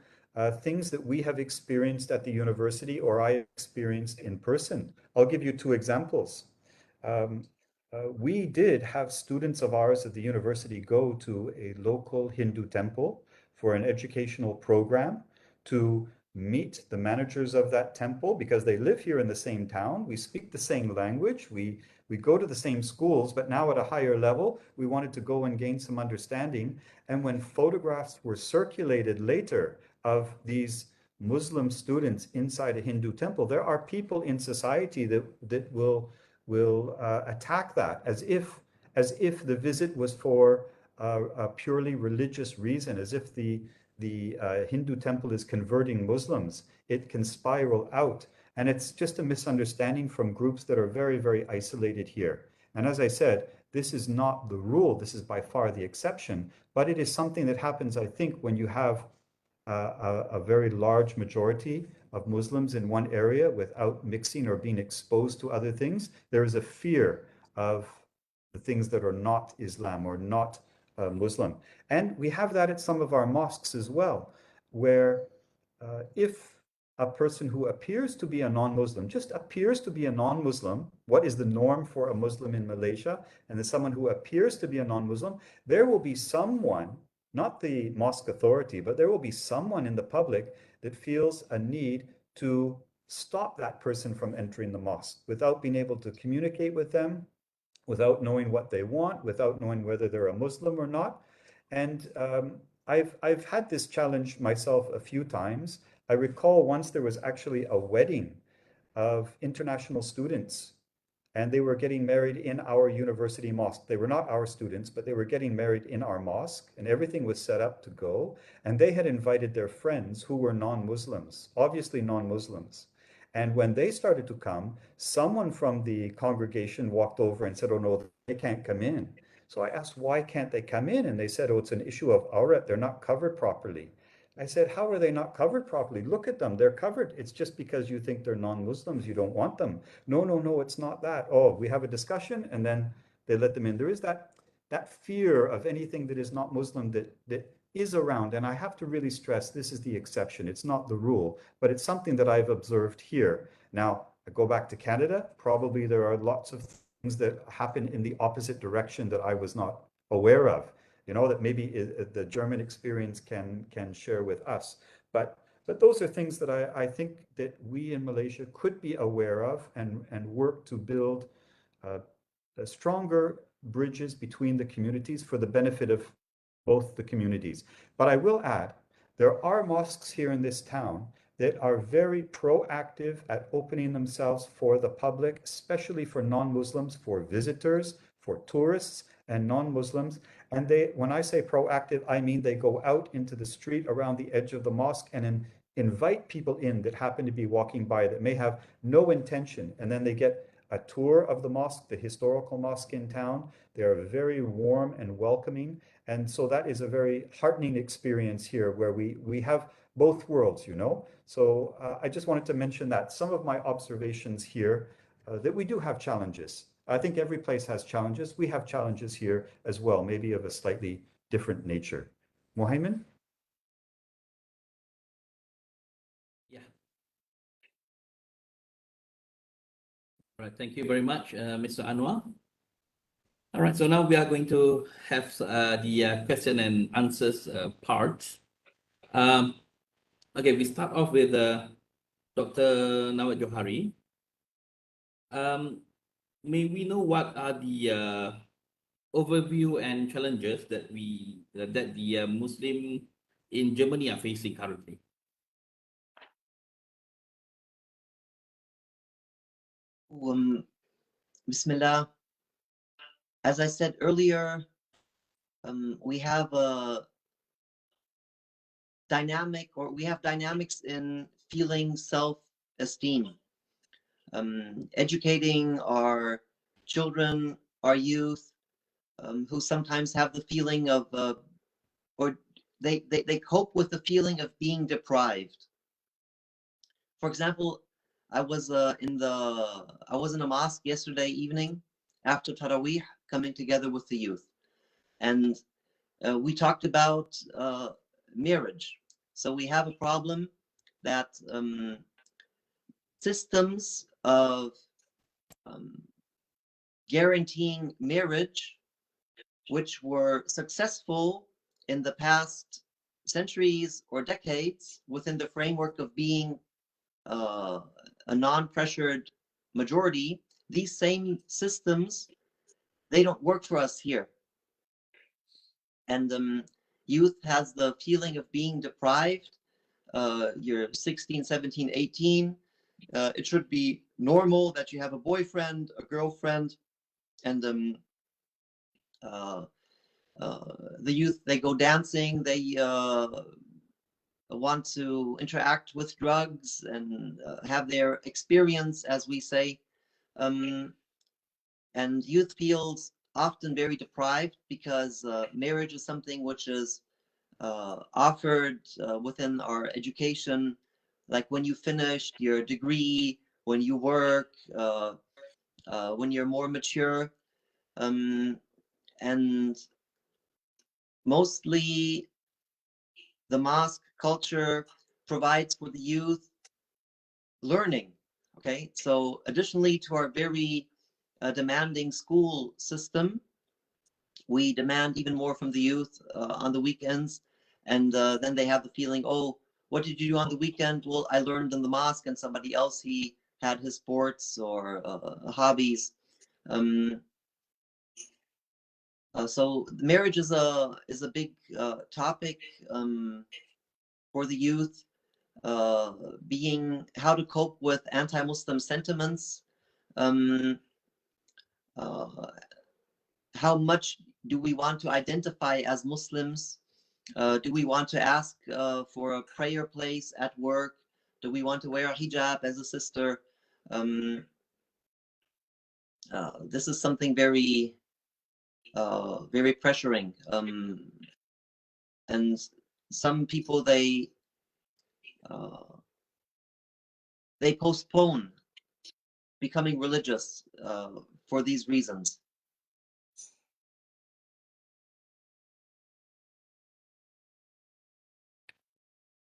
Speaker 1: things that we have experienced at the university or I experienced in person. I'll give you two examples. We did have students of ours at the university go to a local Hindu temple for an educational program to meet the managers of that temple because they live here in the same town. We speak the same language. We go to the same schools, but now at a higher level, we wanted to go and gain some understanding. And when photographs were circulated later of these Muslim students inside a Hindu temple, there are people in society that will attack that as if the visit was for a purely religious reason, as if the Hindu temple is converting Muslims. It can spiral out. And it's just a misunderstanding from groups that are very, very isolated here. And as I said, this is not the rule. This is by far the exception. But it is something that happens, I think, when you have a very large majority of Muslims in one area without mixing or being exposed to other things. There is a fear of the things that are not Islam or not Muslim. And we have that at some of our mosques as well, where if a person who appears to be a non-Muslim, just appears to be a non-Muslim, what is the norm for a Muslim in Malaysia, and then someone who appears to be a non-Muslim, there will be someone, not the mosque authority, but there will be someone in the public that feels a need to stop that person from entering the mosque without being able to communicate with them, without knowing what they want, without knowing whether they're a Muslim or not. And I've had this challenge myself a few times. I recall once there was actually a wedding of international students, and they were getting married in our university mosque. They were not our students, but they were getting married in our mosque, and everything was set up to go. And they had invited their friends who were non-Muslims, obviously non-Muslims. And when they started to come, someone from the congregation walked over and said, "Oh no, they can't come in." So I asked, "Why can't they come in?" And they said, "Oh, it's an issue of awrat. They're not covered properly." I said, "How are they not covered properly? Look at them. They're covered. It's just because you think they're non-Muslims, you don't want them." No, it's not that. Oh, we have a discussion and then they let them in. There is that fear of anything that is not Muslim that is around. And I have to really stress this is the exception. It's not the rule, but it's something that I've observed here. Now, I go back to Canada. Probably there are lots of things that happen in the opposite direction that I was not aware of, that maybe the German experience can share with us. But those are things that I think that we in Malaysia could be aware of and work to build stronger bridges between the communities for the benefit of both the communities. But I will add, there are mosques here in this town that are very proactive at opening themselves for the public, especially for non-Muslims, for visitors, for tourists and non-Muslims. And when I say proactive, I mean they go out into the street around the edge of the mosque and invite people in that happen to be walking by that may have no intention. And then they get a tour of the mosque, the historical mosque in town. They are very warm and welcoming. And so that is a very heartening experience here where we have both worlds, So I just wanted to mention that some of my observations here, that we do have challenges. I think every place has challenges. We have challenges here as well, maybe of a slightly different nature. Mohammed?
Speaker 2: Yeah. All right. Thank you very much, Mr. Anuar. All right. So now we are going to have the question and answers part. Okay, we start off with Dr. Naved Johari. May we know what are the overview and challenges that the Muslim in Germany are facing currently?
Speaker 5: Bismillah. As I said earlier, we have a we have dynamics in feeling self-esteem. Educating our children, our youth, who sometimes have the feeling of, or they cope with the feeling of being deprived. For example, I was in a mosque yesterday evening after Taraweeh, coming together with the youth, and we talked about marriage. So we have a problem that systems of guaranteeing marriage, which were successful in the past centuries or decades within the framework of being a non-pressured majority, these same systems, they don't work for us here. And youth has the feeling of being deprived. You're 16, 17, 18. It should be normal that you have a boyfriend, a girlfriend, and the youth, they go dancing, they want to interact with drugs and have their experience, as we say. And youth feels often very deprived because marriage is something which is offered within our education, like when you finished your degree, when you work, when you're more mature. And mostly the mosque culture provides for the youth learning. Okay, so additionally to our very demanding school system, we demand even more from the youth on the weekends. And then they have the feeling, oh, what did you do on the weekend? Well, I learned in the mosque, and somebody else, he had his sports or hobbies. So marriage is a big topic for the youth, being how to cope with anti-Muslim sentiments. How much do we want to identify as Muslims? Do we want to ask for a prayer place at work? Do we want to wear a hijab as a sister? This is something very, very pressuring. And some people, they postpone becoming religious for these reasons.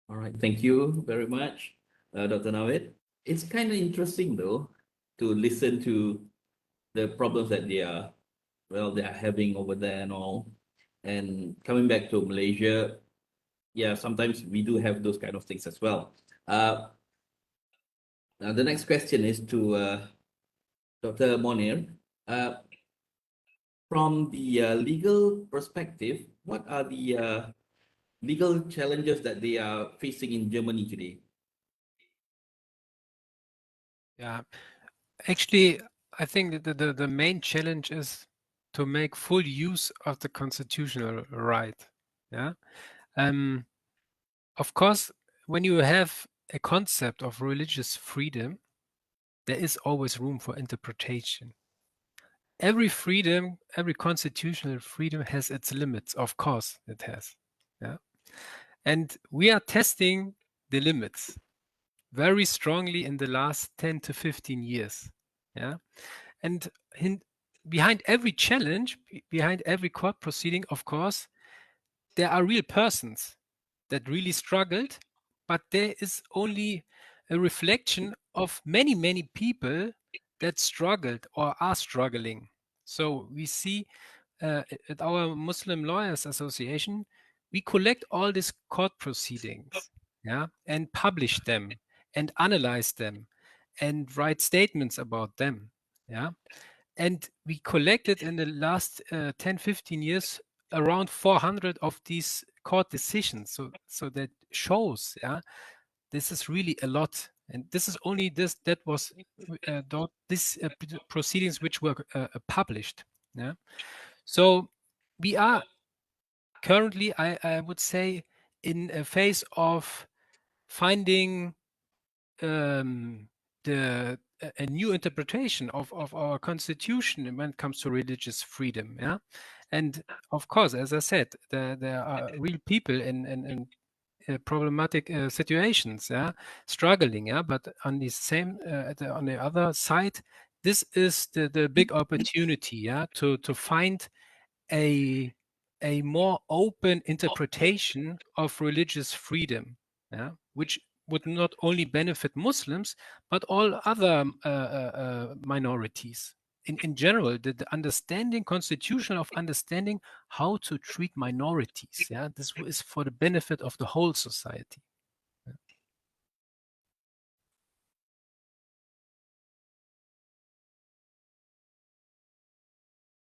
Speaker 2: All right, thank you very much, Dr. Naved. It's kind of interesting though to listen to the problems that they are having over there and all. And coming back to Malaysia, yeah, sometimes we do have those kind of things as well. Now the next question is to Dr. Monir. From the legal perspective, what are the legal challenges that they are facing in Germany today?
Speaker 6: Yeah, actually, I think that the main challenge is to make full use of the constitutional right. Yeah. Of course, when you have a concept of religious freedom, there is always room for interpretation. Every freedom, every constitutional freedom has its limits. Of course, it has. Yeah. And we are testing the limits very strongly in the last 10 to 15 years. Yeah. And behind every challenge, behind every court proceeding, of course, there are real persons that really struggled, but there is only a reflection of many, many people that struggled or are struggling. So we see at our Muslim Lawyers Association, we collect all these court proceedings, yeah, and publish them and analyze them and write statements about them, yeah. And we collected in the last 10, 15 years around 400 of these court decisions. So that shows, yeah, this is really a lot. And this is only this that was these proceedings which were published. Yeah. So we are currently, I would say, in a phase of finding a new interpretation of our constitution when it comes to religious freedom. Yeah, and of course, as I said, there are real people in problematic situations, yeah, struggling, yeah. But on the same, on the other side, this is the big opportunity, yeah, to find a more open interpretation of religious freedom, yeah, which would not only benefit Muslims but all other minorities. In general, the understanding, constitutional of understanding how to treat minorities, yeah, this is for the benefit of the whole society.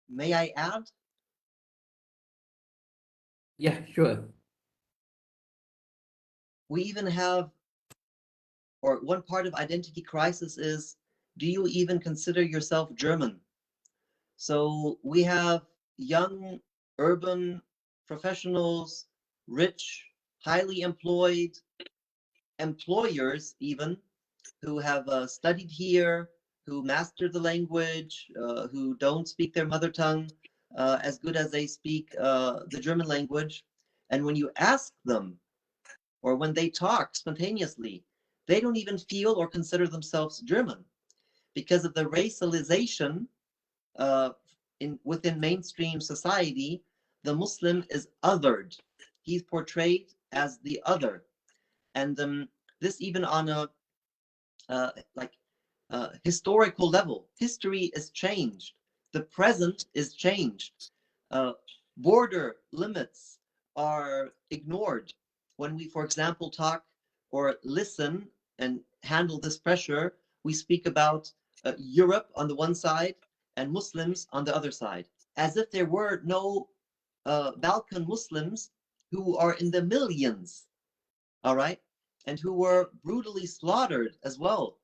Speaker 5: May I add?
Speaker 2: Yeah, sure.
Speaker 5: We even have, or one part of identity crisis is, do you even consider yourself German? So we have young urban professionals, rich, highly employed, employers even, who have studied here, who master the language, who don't speak their mother tongue as good as they speak the German language. And when you ask them, or when they talk spontaneously, they don't even feel or consider themselves German because of the racialization within mainstream society. The Muslim is othered. He's portrayed as the other. And this even on a historical level. History is changed. The present is changed. Border limits are ignored. When we, for example, talk or listen and handle this pressure, we speak about Europe on the one side and Muslims on the other side, as if there were no Balkan Muslims who are in the millions, all right, and who were brutally slaughtered as well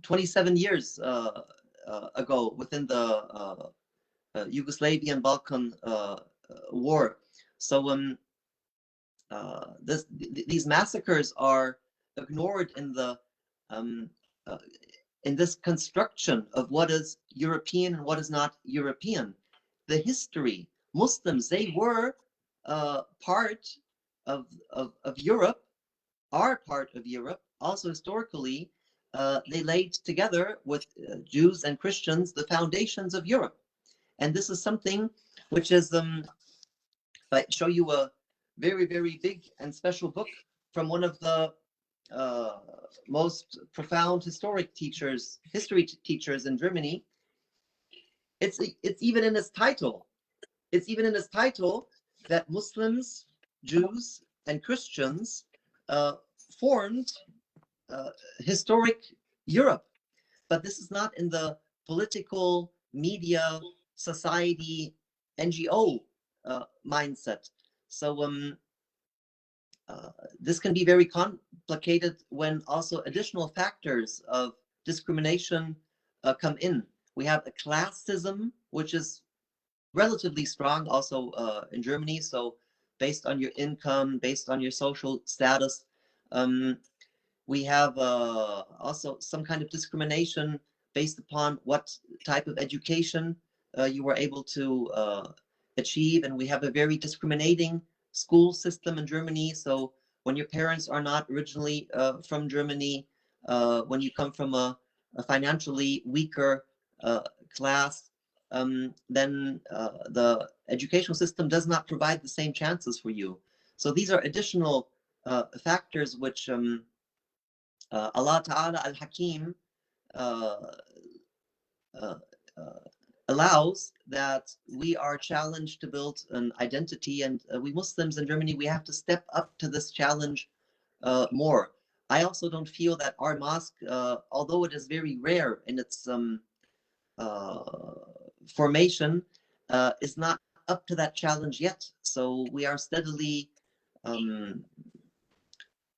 Speaker 5: 27 years ago within the Yugoslavian Balkan war. So these massacres are ignored in the in this construction of what is European and what is not European. The history, Muslims, they were part of Europe, are part of Europe. Also historically, they laid together with Jews and Christians the foundations of Europe. And this is something which is, I show you a very, very big and special book from one of the most profound historic teachers, history teachers in Germany. It's even in its title. It's even in its title that Muslims, Jews, and Christians formed historic Europe. But this is not in the political, media, society, NGO mindset. So this can be very complicated when also additional factors of discrimination come in. We have a classism, which is relatively strong also in Germany. So based on your income, based on your social status, we have also some kind of discrimination based upon what type of education you were able to achieve. And we have a very discriminating school system in Germany. So when your parents are not originally from Germany, when you come from a financially weaker class, then the educational system does not provide the same chances for you. So these are additional factors which Allah Ta'ala Al-Hakim allows that we are challenged to build an identity, and we Muslims in Germany, we have to step up to this challenge more. I also don't feel that our mosque, although it is very rare in its formation, is not up to that challenge yet. So we are steadily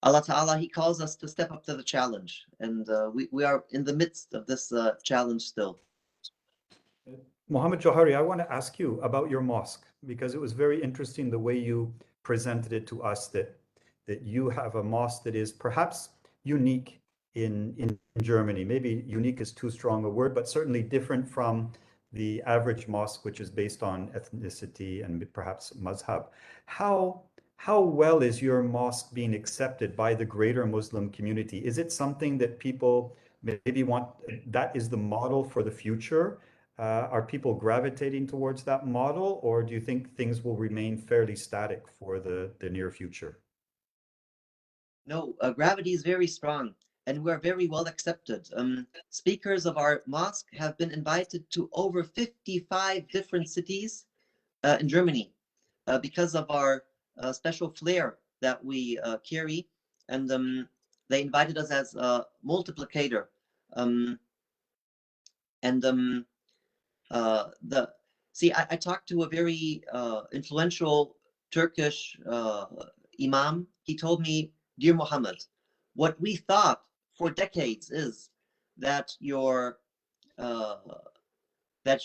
Speaker 5: Allah Ta'ala, He calls us to step up to the challenge. And we are in the midst of this challenge still.
Speaker 1: Mohammed Johari, I want to ask you about your mosque, because it was very interesting the way you presented it to us, that you have a mosque that is perhaps unique in Germany. Maybe unique is too strong a word, but certainly different from the average mosque, which is based on ethnicity and perhaps mazhab. How well is your mosque being accepted by the greater Muslim community? Is it something that people maybe want, that is the model for the future? Are people gravitating towards that model, or do you think things will remain fairly static for the near future?
Speaker 5: No, gravity is very strong, and we're very well accepted. Speakers of our mosque have been invited to over 55 different cities in Germany because of our special flair that we carry, and they invited us as a multiplicator. I talked to a very influential Turkish Imam. He told me, "Dear Muhammad, what we thought for decades is that your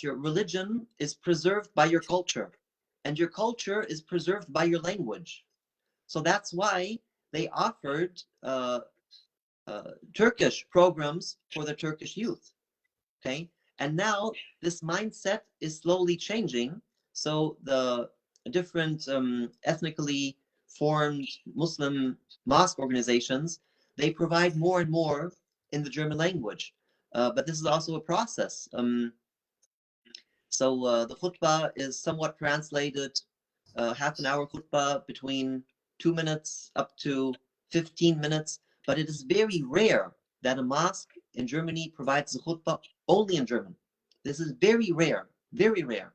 Speaker 5: religion is preserved by your culture, and your culture is preserved by your language. So that's why they offered Turkish programs for the Turkish youth." Okay, and now this mindset is slowly changing. So the different ethnically formed Muslim mosque organizations, they provide more and more in the German language. But this is also a process. The khutbah is somewhat translated, half an hour khutbah between 2 minutes up to 15 minutes. But it is very rare that a mosque in Germany provides a khutbah only in German. This is very rare, very rare.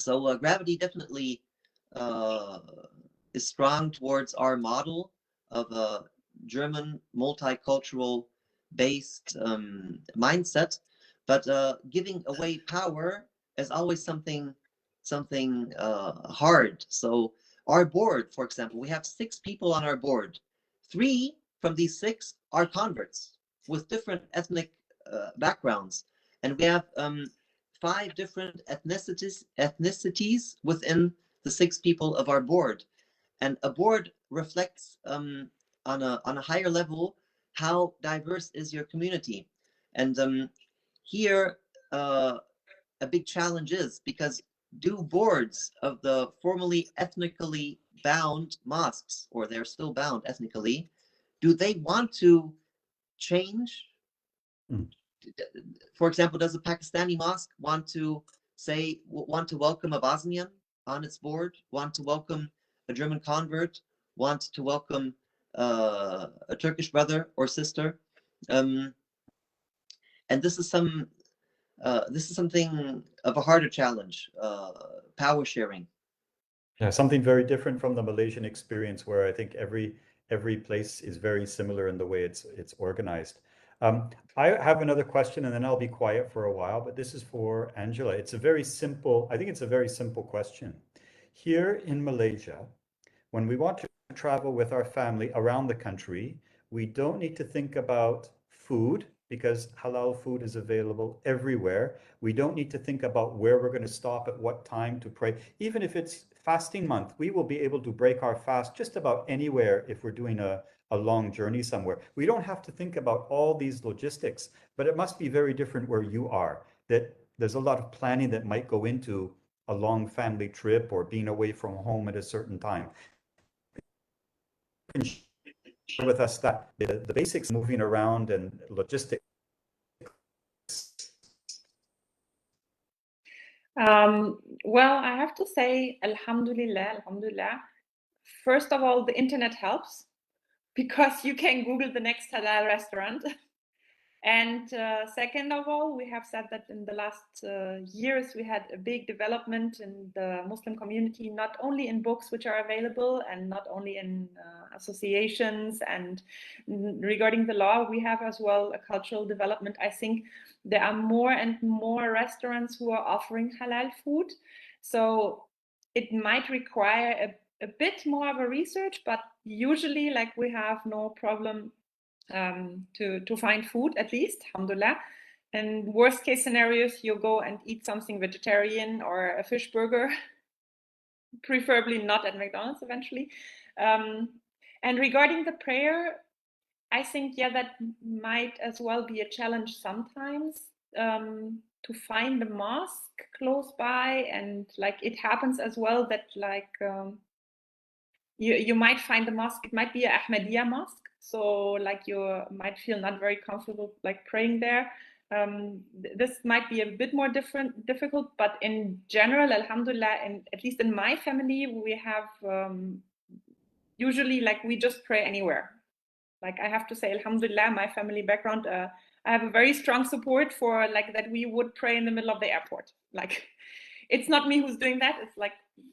Speaker 5: Gravity definitely is strong towards our model of a German multicultural based mindset, but giving away power is always something hard. So our board, for example, we have 6 people on our board. 3 from these 6 are converts with different ethnic backgrounds, and we have 5 different ethnicities within the 6 people of our board. And a board reflects on a higher level how diverse is your community. And here a big challenge is, because do boards of the formerly ethnically bound mosques, or they're still bound ethnically, do they want to change? For example, does a Pakistani mosque want to welcome a Bosnian on its board, want to welcome a German convert, want to welcome a Turkish brother or sister? And this is something of a harder challenge, power sharing.
Speaker 1: Yeah, something very different from the Malaysian experience, where I think every place is very similar in the way it's organized. I have another question, and then I'll be quiet for a while, but this is for Angela. I think it's a very simple question. Here in Malaysia, when we want to travel with our family around the country, we don't need to think about food, because halal food is available everywhere. We don't need to think about where we're going to stop at what time to pray. Even if it's fasting month, we will be able to break our fast just about anywhere if we're doing a long journey somewhere. We don't have to think about all these logistics, but it must be very different where you are, that there's a lot of planning that might go into a long family trip or being away from home at a certain time. You can share with us that the basics, moving around and logistics.
Speaker 3: Well, I have to say, alhamdulillah. First of all, the internet helps, because you can Google the next halal restaurant. And second of all, we have said that in the last years, we had a big development in the Muslim community, not only in books which are available and not only in associations, and regarding the law, we have as well a cultural development. I think there are more and more restaurants who are offering halal food. So it might require a bit more of a research, but usually, like, we have no problem to find food, at least, alhamdulillah. in worst case scenarios, you go and eat something vegetarian or a fish burger, preferably not at McDonald's eventually. And regarding the prayer, I think, yeah, that might as well be a challenge sometimes, to find a mosque close by. And like it happens as well that like you might find a mosque, it might be an Ahmadiyya mosque, so like you might feel not very comfortable like praying there. This might be a bit more difficult, but in general, alhamdulillah, and at least in my family, we have usually like we just pray anywhere. Like I have to say, alhamdulillah, my family background, I have a very strong support for like that we would pray in the middle of the airport. Like it's not me who's doing that, it's like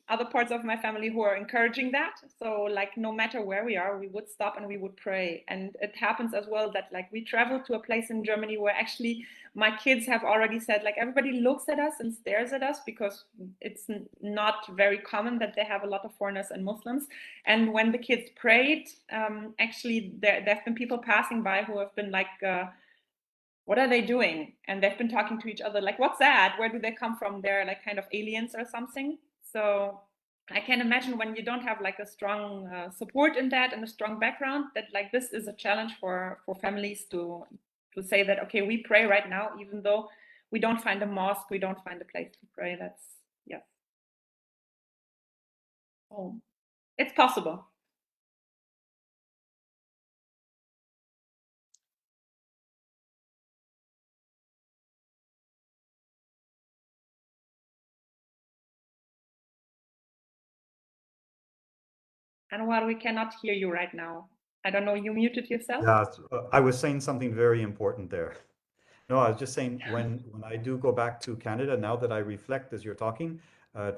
Speaker 3: other parts of my family who are encouraging that. So like no matter where we are, we would stop and we would pray. And it happens as well that like we travel to a place in Germany where actually my kids have already said like everybody looks at us and stares at us because it's not very common that they have a lot of foreigners and Muslims. And when the kids prayed, actually there have been people passing by who have been like, what are they doing? And they've been talking to each other like, what's that? Where do they come from? They're like kind of aliens or something. So I can imagine when you don't have like a strong support in that and a strong background, that like this is a challenge for families to say that, okay, we pray right now, even though we don't find a mosque, we don't find a place to pray. That's, yeah. Oh, it's possible. Anuar, we cannot hear you right now. I don't know, you muted yourself?
Speaker 1: Yeah, I was saying something very important there. No, I was just saying when I do go back to Canada, now that I reflect as you're talking,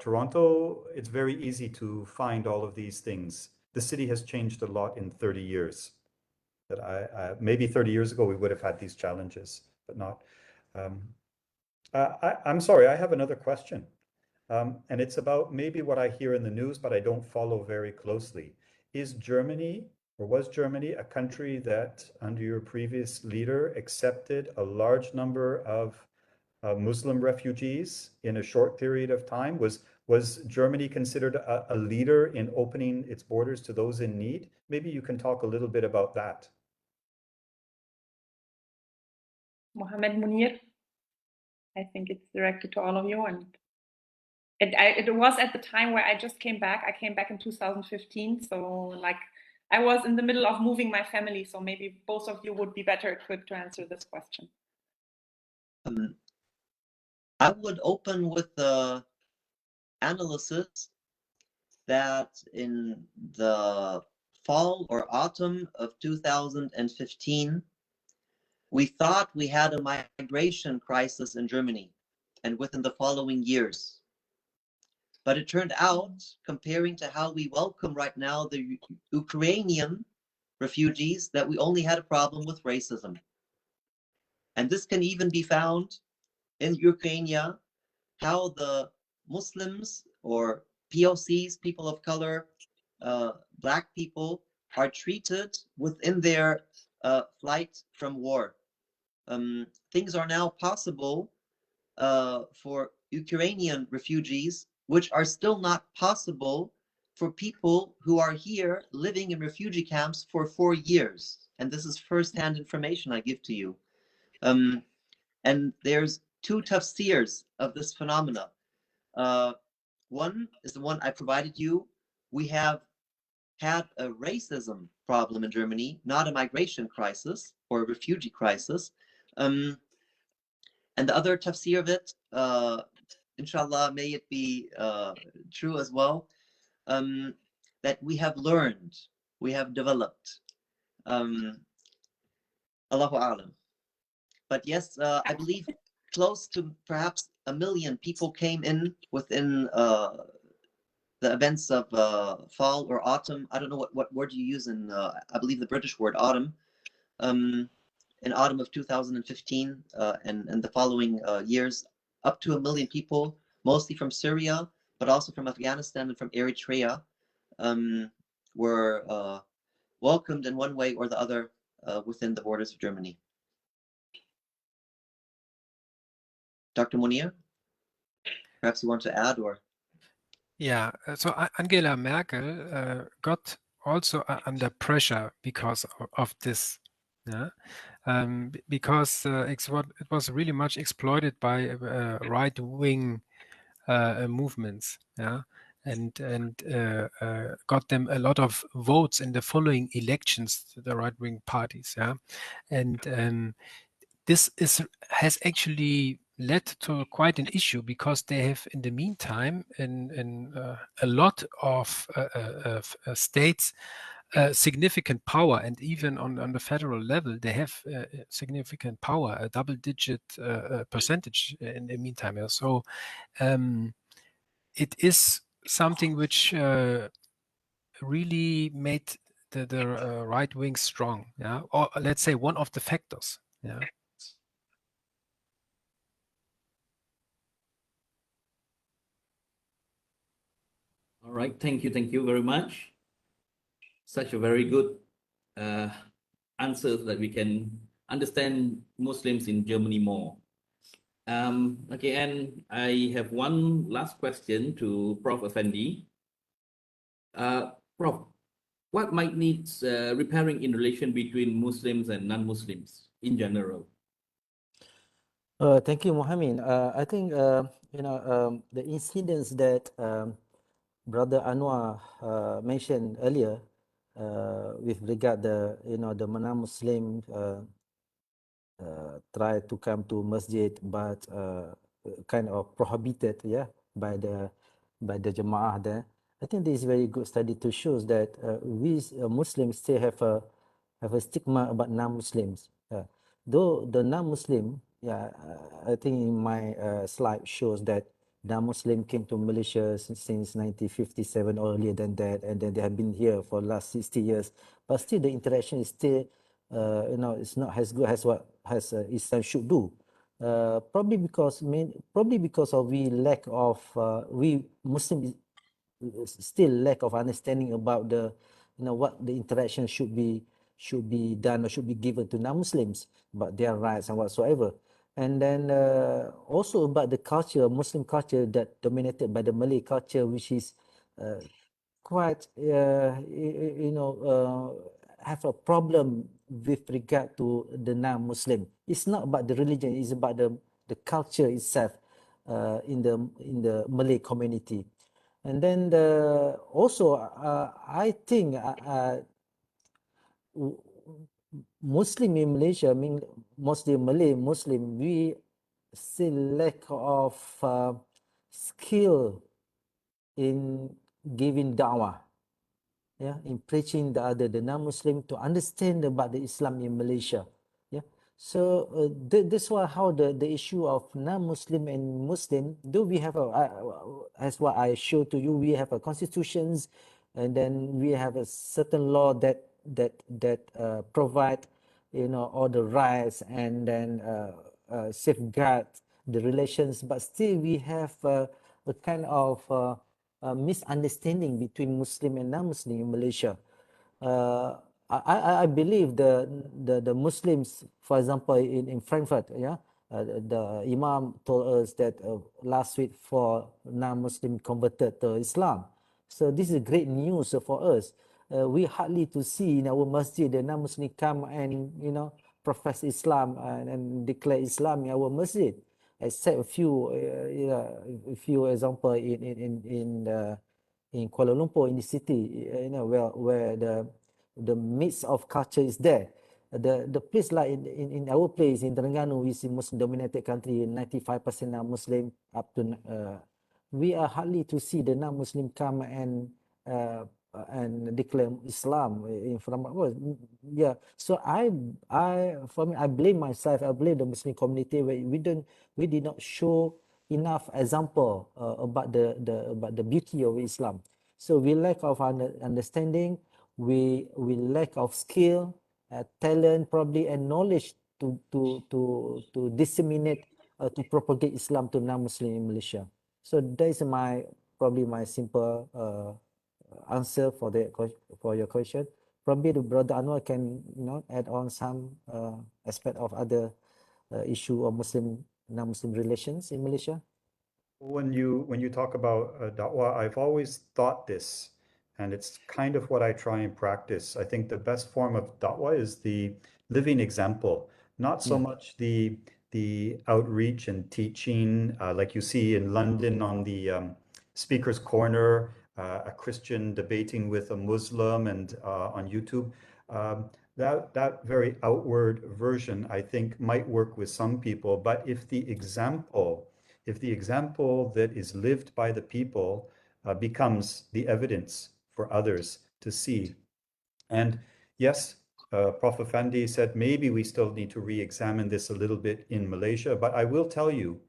Speaker 1: Toronto, it's very easy to find all of these things. The city has changed a lot in 30 years. That maybe 30 years ago we would have had these challenges, but not. I'm sorry, I have another question. And it's about maybe what I hear in the news, but I don't follow very closely. Is Germany, or was Germany, a country that, under your previous leader, accepted a large number of Muslim refugees in a short period of time? Was Germany considered a leader in opening its borders to those in need? Maybe you can talk a little bit about that.
Speaker 3: Mohammed, Monir, I think it's directed to all of you. And it was at the time where I just came back. I came back in 2015. So like I was in the middle of moving my family. So maybe both of you would be better equipped to answer this question.
Speaker 5: I would open with the analysis that in the fall or autumn of 2015, we thought we had a migration crisis in Germany and within the following years. But it turned out, comparing to how we welcome right now the Ukrainian refugees, that we only had a problem with racism. And this can even be found in Ukraine, how the Muslims or POCs, people of color, Black people, are treated within their flight from war. Things are now possible for Ukrainian refugees, which are still not possible for people who are here living in refugee camps for 4 years. And this is firsthand information I give to you. And there's 2 tafsirs of this phenomena. One is the one I provided you. We have had a racism problem in Germany, not a migration crisis or a refugee crisis. And the other tafsir of it, inshallah, may it be true as well, that we have learned, we have developed. Allahu A'lam. But yes, I believe close to perhaps 1 million people came in within the events of fall or autumn. I don't know what word you use in, I believe the British word autumn. In autumn of 2015 and the following years, up to 1 million people, mostly from Syria, but also from Afghanistan and from Eritrea, were welcomed in one way or the other within the borders of Germany. Dr. Monir, perhaps you want to add or?
Speaker 6: Yeah, so Angela Merkel got also under pressure because of this. Yeah, because it was really much exploited by right-wing movements. Yeah, and got them a lot of votes in the following elections, the right-wing parties. Yeah, and this has actually led to quite an issue because they have, in the meantime, in a lot of states, significant power, and even on the federal level, they have significant power, a double-digit percentage in the meantime. Yeah. So it is something which really made the right wing strong. Yeah, or let's say one of the factors. Yeah.
Speaker 2: All right, thank you very much. Such a very good answer that we can understand Muslims in Germany more. Okay, and I have one last question to Prof. Afandi. Prof, what might needs repairing in relation between Muslims and non-Muslims in general?
Speaker 4: Thank you, Mohammed. I think the incidents that Brother Anuar mentioned earlier with regard the the non-Muslim try to come to masjid but kind of prohibited, yeah, by the Jamaah there. I think this is very good study to show that we Muslims still have a stigma about non-Muslims. Though the non-Muslim, yeah, I think in my slide shows that non-Muslim came to Malaysia since 1957 or earlier than that, and then they have been here for the last 60 years. But still, the interaction is still, it's not as good as what Islam should do. Probably because of we lack of we Muslims still lack of understanding about the what the interaction should be done or should be given to non-Muslims about their rights and whatsoever. And then also about the culture, Muslim culture that dominated by the Malay culture, which is quite have a problem with regard to the non-Muslim. It's not about the religion; it's about the culture itself in the Malay community. And then also I think Muslim in Malaysia, I mean mostly Malay Muslim, we still lack of skill in giving da'wah, yeah, in preaching the non-Muslim to understand about the Islam in Malaysia. Yeah, so that's why how the issue of non-Muslim and Muslim, though we have as what I showed to you, we have a constitutions, and then we have a certain law that provide all the rights and then safeguard the relations, but still we have a kind of misunderstanding between Muslim and non-Muslim in Malaysia. I believe the Muslims, for example, in Frankfurt, yeah, the Imam told us that last week 4 non-Muslim converted to Islam. So this is great news for us. We hardly to see in our masjid the non-Muslim come and profess Islam and declare Islam in our masjid, except a few example in Kuala Lumpur, in the city, where the mix of culture is there. The place like in our place in Terengganu, we see Muslim dominated country, 95% are Muslim, up to we are hardly to see the non-Muslim come and declare Islam in front of us. Yeah, so for me, I blame myself, I blame the Muslim community, where we did not show enough example about the beauty of Islam. So we lack of understanding, we lack of skill, talent probably, and knowledge to disseminate to propagate Islam to non-Muslim in Malaysia. So that is probably my simple answer for your question. Probably the Brother Anuar can add on some aspect of other issue of Muslim non-Muslim relations in Malaysia?
Speaker 1: When you talk about da'wah, I've always thought this, and it's kind of what I try and practice. I think the best form of da'wah is the living example, not so much the outreach and teaching, like you see in London on the speaker's corner, a Christian debating with a Muslim, and on YouTube. That very outward version, I think, might work with some people, but if the example that is lived by the people becomes the evidence for others to see. And yes, Prof. Afandi said maybe we still need to re-examine this a little bit in Malaysia, but I will tell you,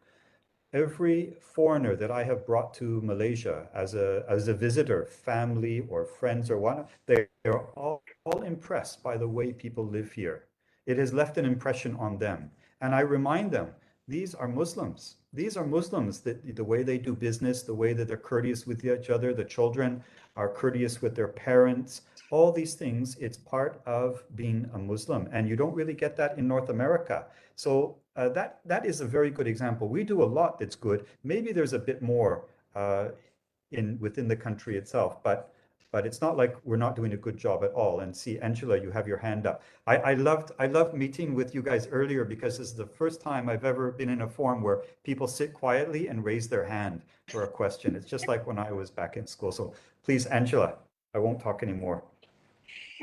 Speaker 1: every foreigner that I have brought to Malaysia as a visitor, family or friends or what, they're all impressed by the way people live here. It has left an impression on them. And I remind them, these are Muslims. These are Muslims, that the way they do business, the way that they're courteous with each other, the children are courteous with their parents, all these things, it's part of being a Muslim. And you don't really get that in North America. So that is a very good example. We do a lot that's good. Maybe there's a bit more within the country itself, but it's not like we're not doing a good job at all. And see, Angela, you have your hand up. I loved meeting with you guys earlier because this is the first time I've ever been in a forum where people sit quietly and raise their hand for a question. It's just like when I was back in school. So please, Angela, I won't talk anymore.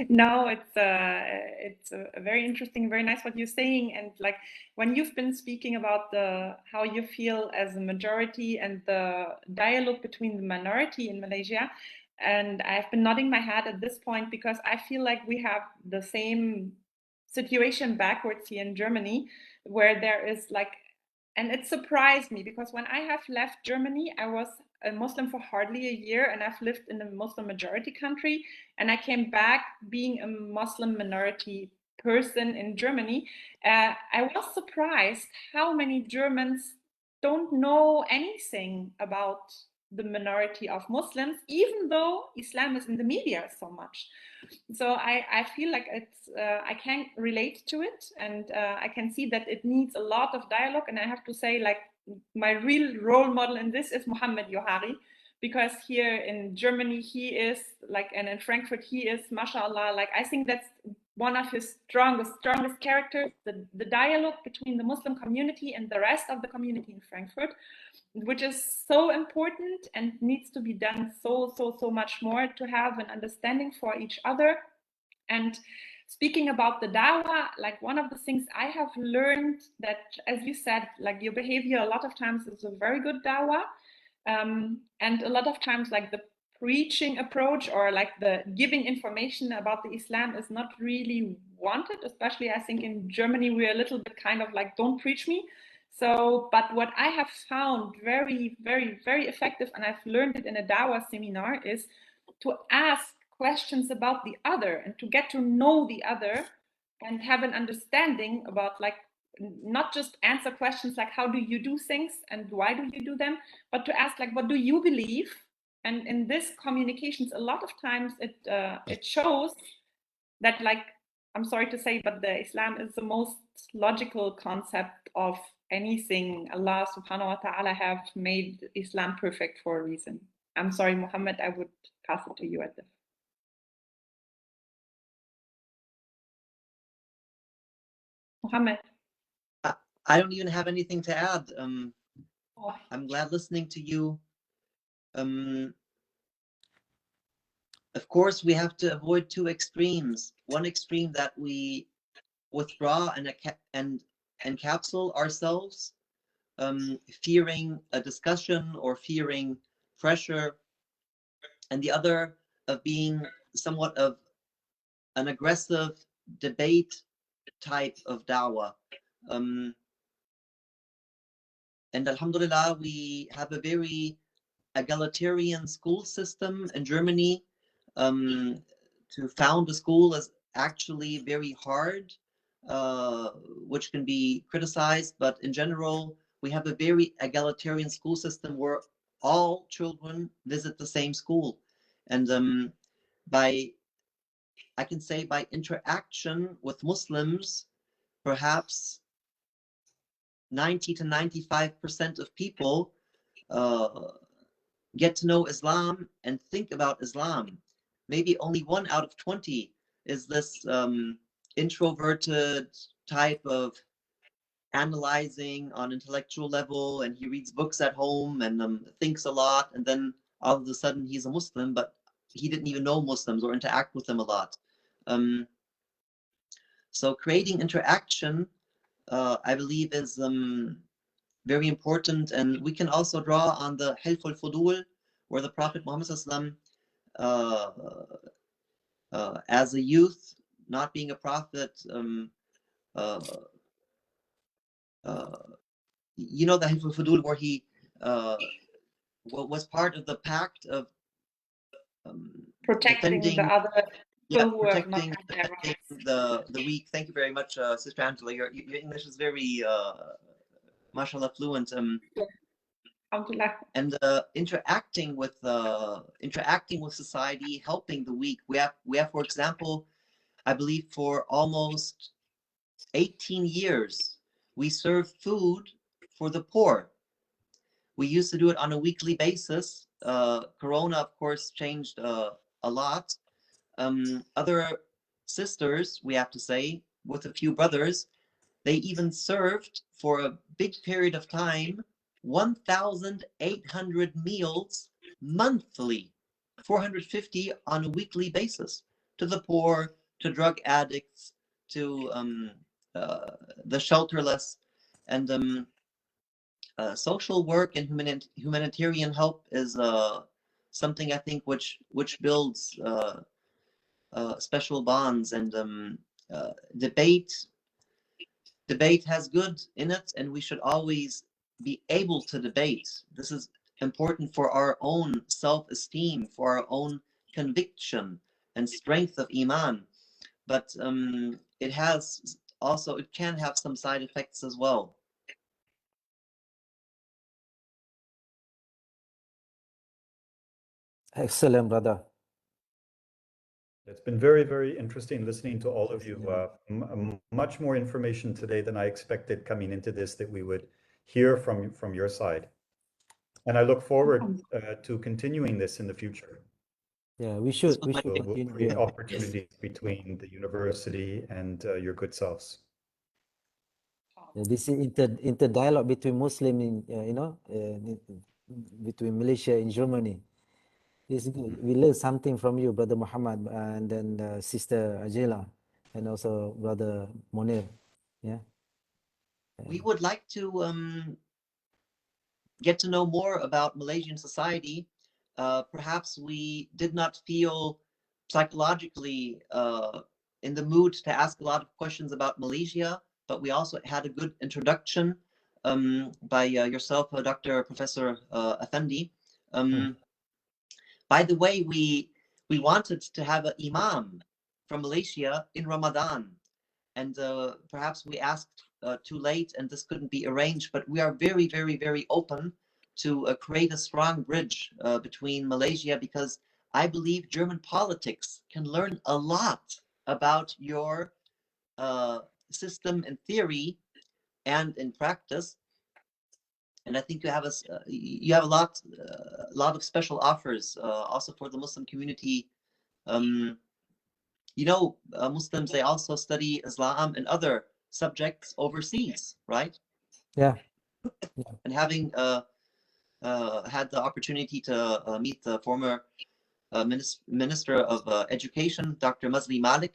Speaker 3: No, it's a very interesting, very nice what you're saying. And like when you've been speaking about how you feel as a majority and the dialogue between the minority in Malaysia, and I've been nodding my head at this point because I feel like we have the same situation backwards here in Germany, where there is like, and it surprised me because when I have left Germany, I was a Muslim for hardly a year, and I've lived in a Muslim majority country, and I came back being a Muslim minority person in Germany. I was surprised how many Germans don't know anything about the minority of Muslims, even though Islam is in the media so much. So I feel like I can relate to it, and I can see that it needs a lot of dialogue. And I have to say, like, my real role model in this is Mohammed Johari, because here in Germany he is like, and in Frankfurt he is, mashallah, like I think that's one of his strongest characters, the dialogue between the Muslim community and the rest of the community in Frankfurt, which is so important and needs to be done so much more to have an understanding for each other. And speaking about the dawah, like one of the things I have learned that, as you said, like your behavior a lot of times is a very good dawah, and a lot of times like the preaching approach or like the giving information about the Islam is not really wanted, especially I think in Germany we're a little bit kind of like, don't preach me. So, but what I have found very effective, and I've learned it in a dawah seminar, is to ask questions about the other and to get to know the other and have an understanding about, like, not just answer questions like how do you do things and why do you do them, but to ask like, what do you believe? And in this communications, a lot of times it shows that, like, I'm sorry to say, but the Islam is the most logical concept of anything. Allah subhanahu wa ta'ala have made Islam perfect for a reason. I'm sorry, Mohammed, I would pass it to you at this. Mohammed.
Speaker 5: I don't even have anything to add. I'm glad listening to you. Of course, we have to avoid two extremes. One extreme that we withdraw and encapsulate ourselves, fearing a discussion or fearing pressure, and the other of being somewhat of an aggressive debate type of dawah. And alhamdulillah, we have a very egalitarian school system in Germany. To found a school is actually very hard, which can be criticized, but in general, we have a very egalitarian school system where all children visit the same school. And I can say by interaction with Muslims, perhaps 90 to 95% of people get to know Islam and think about Islam. Maybe only 1 out of 20 is this introverted type of analyzing on intellectual level, and he reads books at home and thinks a lot, and then all of a sudden he's a Muslim, but he didn't even know Muslims or interact with them a lot. So creating interaction, I believe, is very important, and we can also draw on the Hilf al-Fudul, where the Prophet Muhammad as a youth, not being a prophet, you know, the Hilf al-Fudul, where he was part of the pact of
Speaker 3: protecting
Speaker 5: defending,
Speaker 3: the other people who have not
Speaker 5: protecting
Speaker 3: had their rights.
Speaker 5: the weak. Thank you very much, Sister Angela. Your English is very, mashallah, fluent. And interacting with society, helping the weak. We have, for example, I believe for almost 18 years, we serve food for the poor. We used to do it on a weekly basis. Corona, of course, changed a lot. Other sisters, we have to say, with a few brothers, they even served for a big period of time 1,800 meals monthly, 450 on a weekly basis, to the poor, to drug addicts, to the shelterless. And social work and humanitarian help is something, I think, which builds special bonds. And debate has good in it, and we should always be able to debate. This is important for our own self-esteem, for our own conviction and strength of iman. But it can have some side effects as well.
Speaker 4: Excellent, brother.
Speaker 1: It's been very, very interesting listening to all of you. Much more information today than I expected coming into this that we would hear from your side. And I look forward to continuing this in the future.
Speaker 4: Yeah, we should.
Speaker 1: We'll create opportunities between the university and your good selves.
Speaker 4: Yeah, this is inter dialogue between Muslim in between Malaysia and Germany. It's good. We learn something from you, Brother Muhammad, and then Sister Angela, and also Brother Monir. Yeah.
Speaker 5: We would like to get to know more about Malaysian society. Perhaps we did not feel psychologically in the mood to ask a lot of questions about Malaysia, but we also had a good introduction by yourself, Dr. Professor Afandi. By the way, we wanted to have an Imam from Malaysia in Ramadan, and perhaps we asked too late and this couldn't be arranged, but we are very, very, very open to create a strong bridge between Malaysia, because I believe German politics can learn a lot about your system in theory and in practice. And I think you have a lot of special offers also for the Muslim community. You know, Muslims, they also study Islam and other subjects overseas, right?
Speaker 4: Yeah.
Speaker 5: And having had the opportunity to meet the former Minister of Education, Dr. Masli Malik,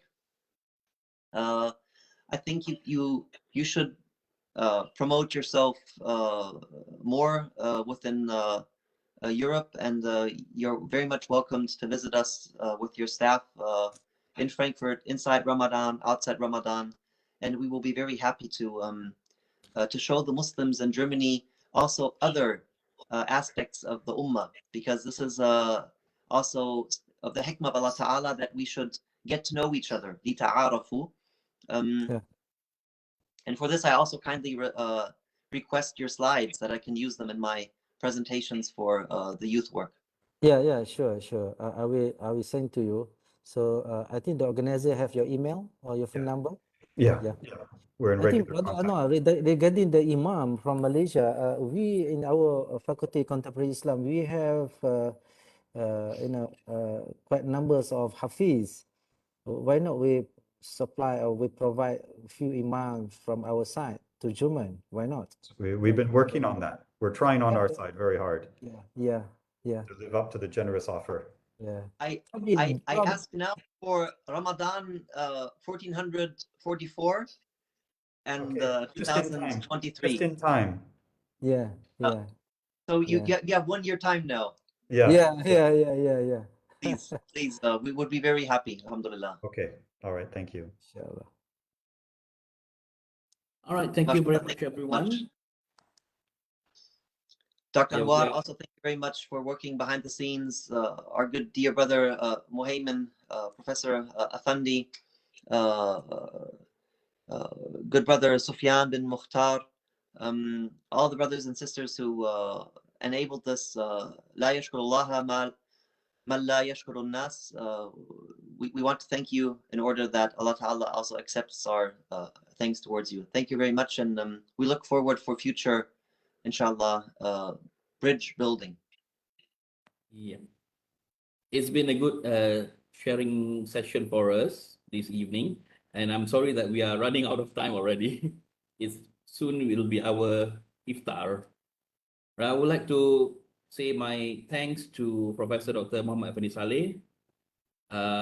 Speaker 5: I think you should promote yourself more within Europe, and you're very much welcomed to visit us with your staff in Frankfurt, inside Ramadan, outside Ramadan, and we will be very happy to show the Muslims in Germany also other aspects of the Ummah, because this is also of the hikmah of Allah Ta'ala, that we should get to know each other. لِتَعَارَفُوا. And for this, I also kindly request your slides that I can use them in my presentations for the youth work.
Speaker 4: Yeah, sure. I will send to you. So I think the organizer have your email or your phone number.
Speaker 1: Yeah,
Speaker 4: Yeah.
Speaker 1: we're in
Speaker 4: I think
Speaker 1: regular
Speaker 4: Brother
Speaker 1: contact.
Speaker 4: Anuar, regarding the Imam from Malaysia, we in our faculty Contemporary Islam, we have quite numbers of Hafiz. Why not we supply or we provide a few Imams from our side to German? Why not?
Speaker 1: We've been working on that. We're trying on our side very hard
Speaker 4: Yeah.
Speaker 1: to live up to the generous offer.
Speaker 4: Yeah.
Speaker 5: I
Speaker 4: mean,
Speaker 5: ask now for Ramadan 1444 and
Speaker 1: Okay, just in time.
Speaker 5: 2023.
Speaker 1: Just in time.
Speaker 4: Yeah.
Speaker 5: So you
Speaker 4: Yeah.
Speaker 5: have 1 year time now.
Speaker 1: Yeah.
Speaker 4: Yeah.
Speaker 5: Please, we would be very happy. Alhamdulillah.
Speaker 1: Okay. All right. Thank you.
Speaker 4: Inshallah.
Speaker 2: All right, thank you very much, everyone.
Speaker 5: Dr.
Speaker 2: Yeah,
Speaker 5: Anuar,
Speaker 2: yeah.
Speaker 5: also thank you very much for working behind the scenes. Our good dear brother Mohammed, Professor Afandi, good brother Sufyan bin Mukhtar, all the brothers and sisters who enabled this. La yashkurullaha man la yashkurun nas. We want to thank you in order that Allah Ta'ala also accepts our thanks towards you. Thank you very much, and we look forward for future, inshallah, bridge building.
Speaker 2: Yeah. It's been a good sharing session for us this evening, and I'm sorry that we are running out of time already. Soon will be our iftar. I would like to say my thanks to Professor Dr. Muhammad Afandi Salleh,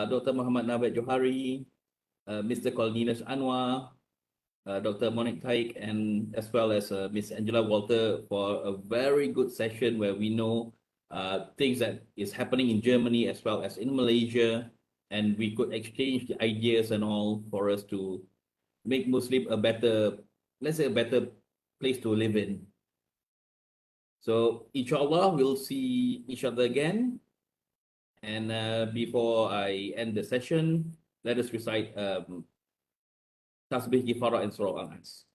Speaker 2: Dr. Muhammad Naved Johari, Mr. Cornelius Anuar, Dr. Monir Taik, and as well as Ms. Angela Walter for a very good session where we know things that is happening in Germany as well as in Malaysia, and we could exchange the ideas and all for us to make Muslim a better, let's say, a better place to live in. So, inshallah, we'll see each other again. And before I end the session, let us recite Tasbih Gifara and Surah Al-Nas.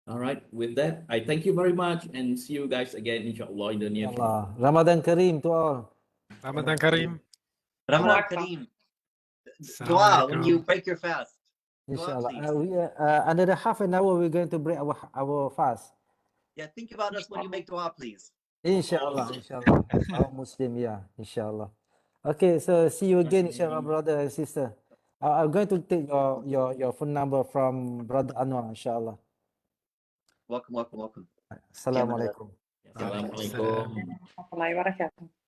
Speaker 2: All right, with that, I thank you very much and see you guys again, inshallah, in the near future.
Speaker 4: Allah. Ramadan Kareem to all.
Speaker 6: Ramadan Kareem.
Speaker 5: Ramadan Kareem. Dua when you break your fast. Dua,
Speaker 4: Inshallah.
Speaker 5: please.
Speaker 4: Another half an hour, we're going to break our fast.
Speaker 5: Yeah, think about us when you make dua, please.
Speaker 4: Inshallah. Our Muslim, yeah. Inshallah. Okay, so see you again, inshallah, brother and sister. I'm going to take your phone number from Brother Anuar, inshallah.
Speaker 5: Welcome.
Speaker 4: Assalamualaikum.
Speaker 2: Assalamualaikum.
Speaker 3: Warahmatullahi wabarakatuh.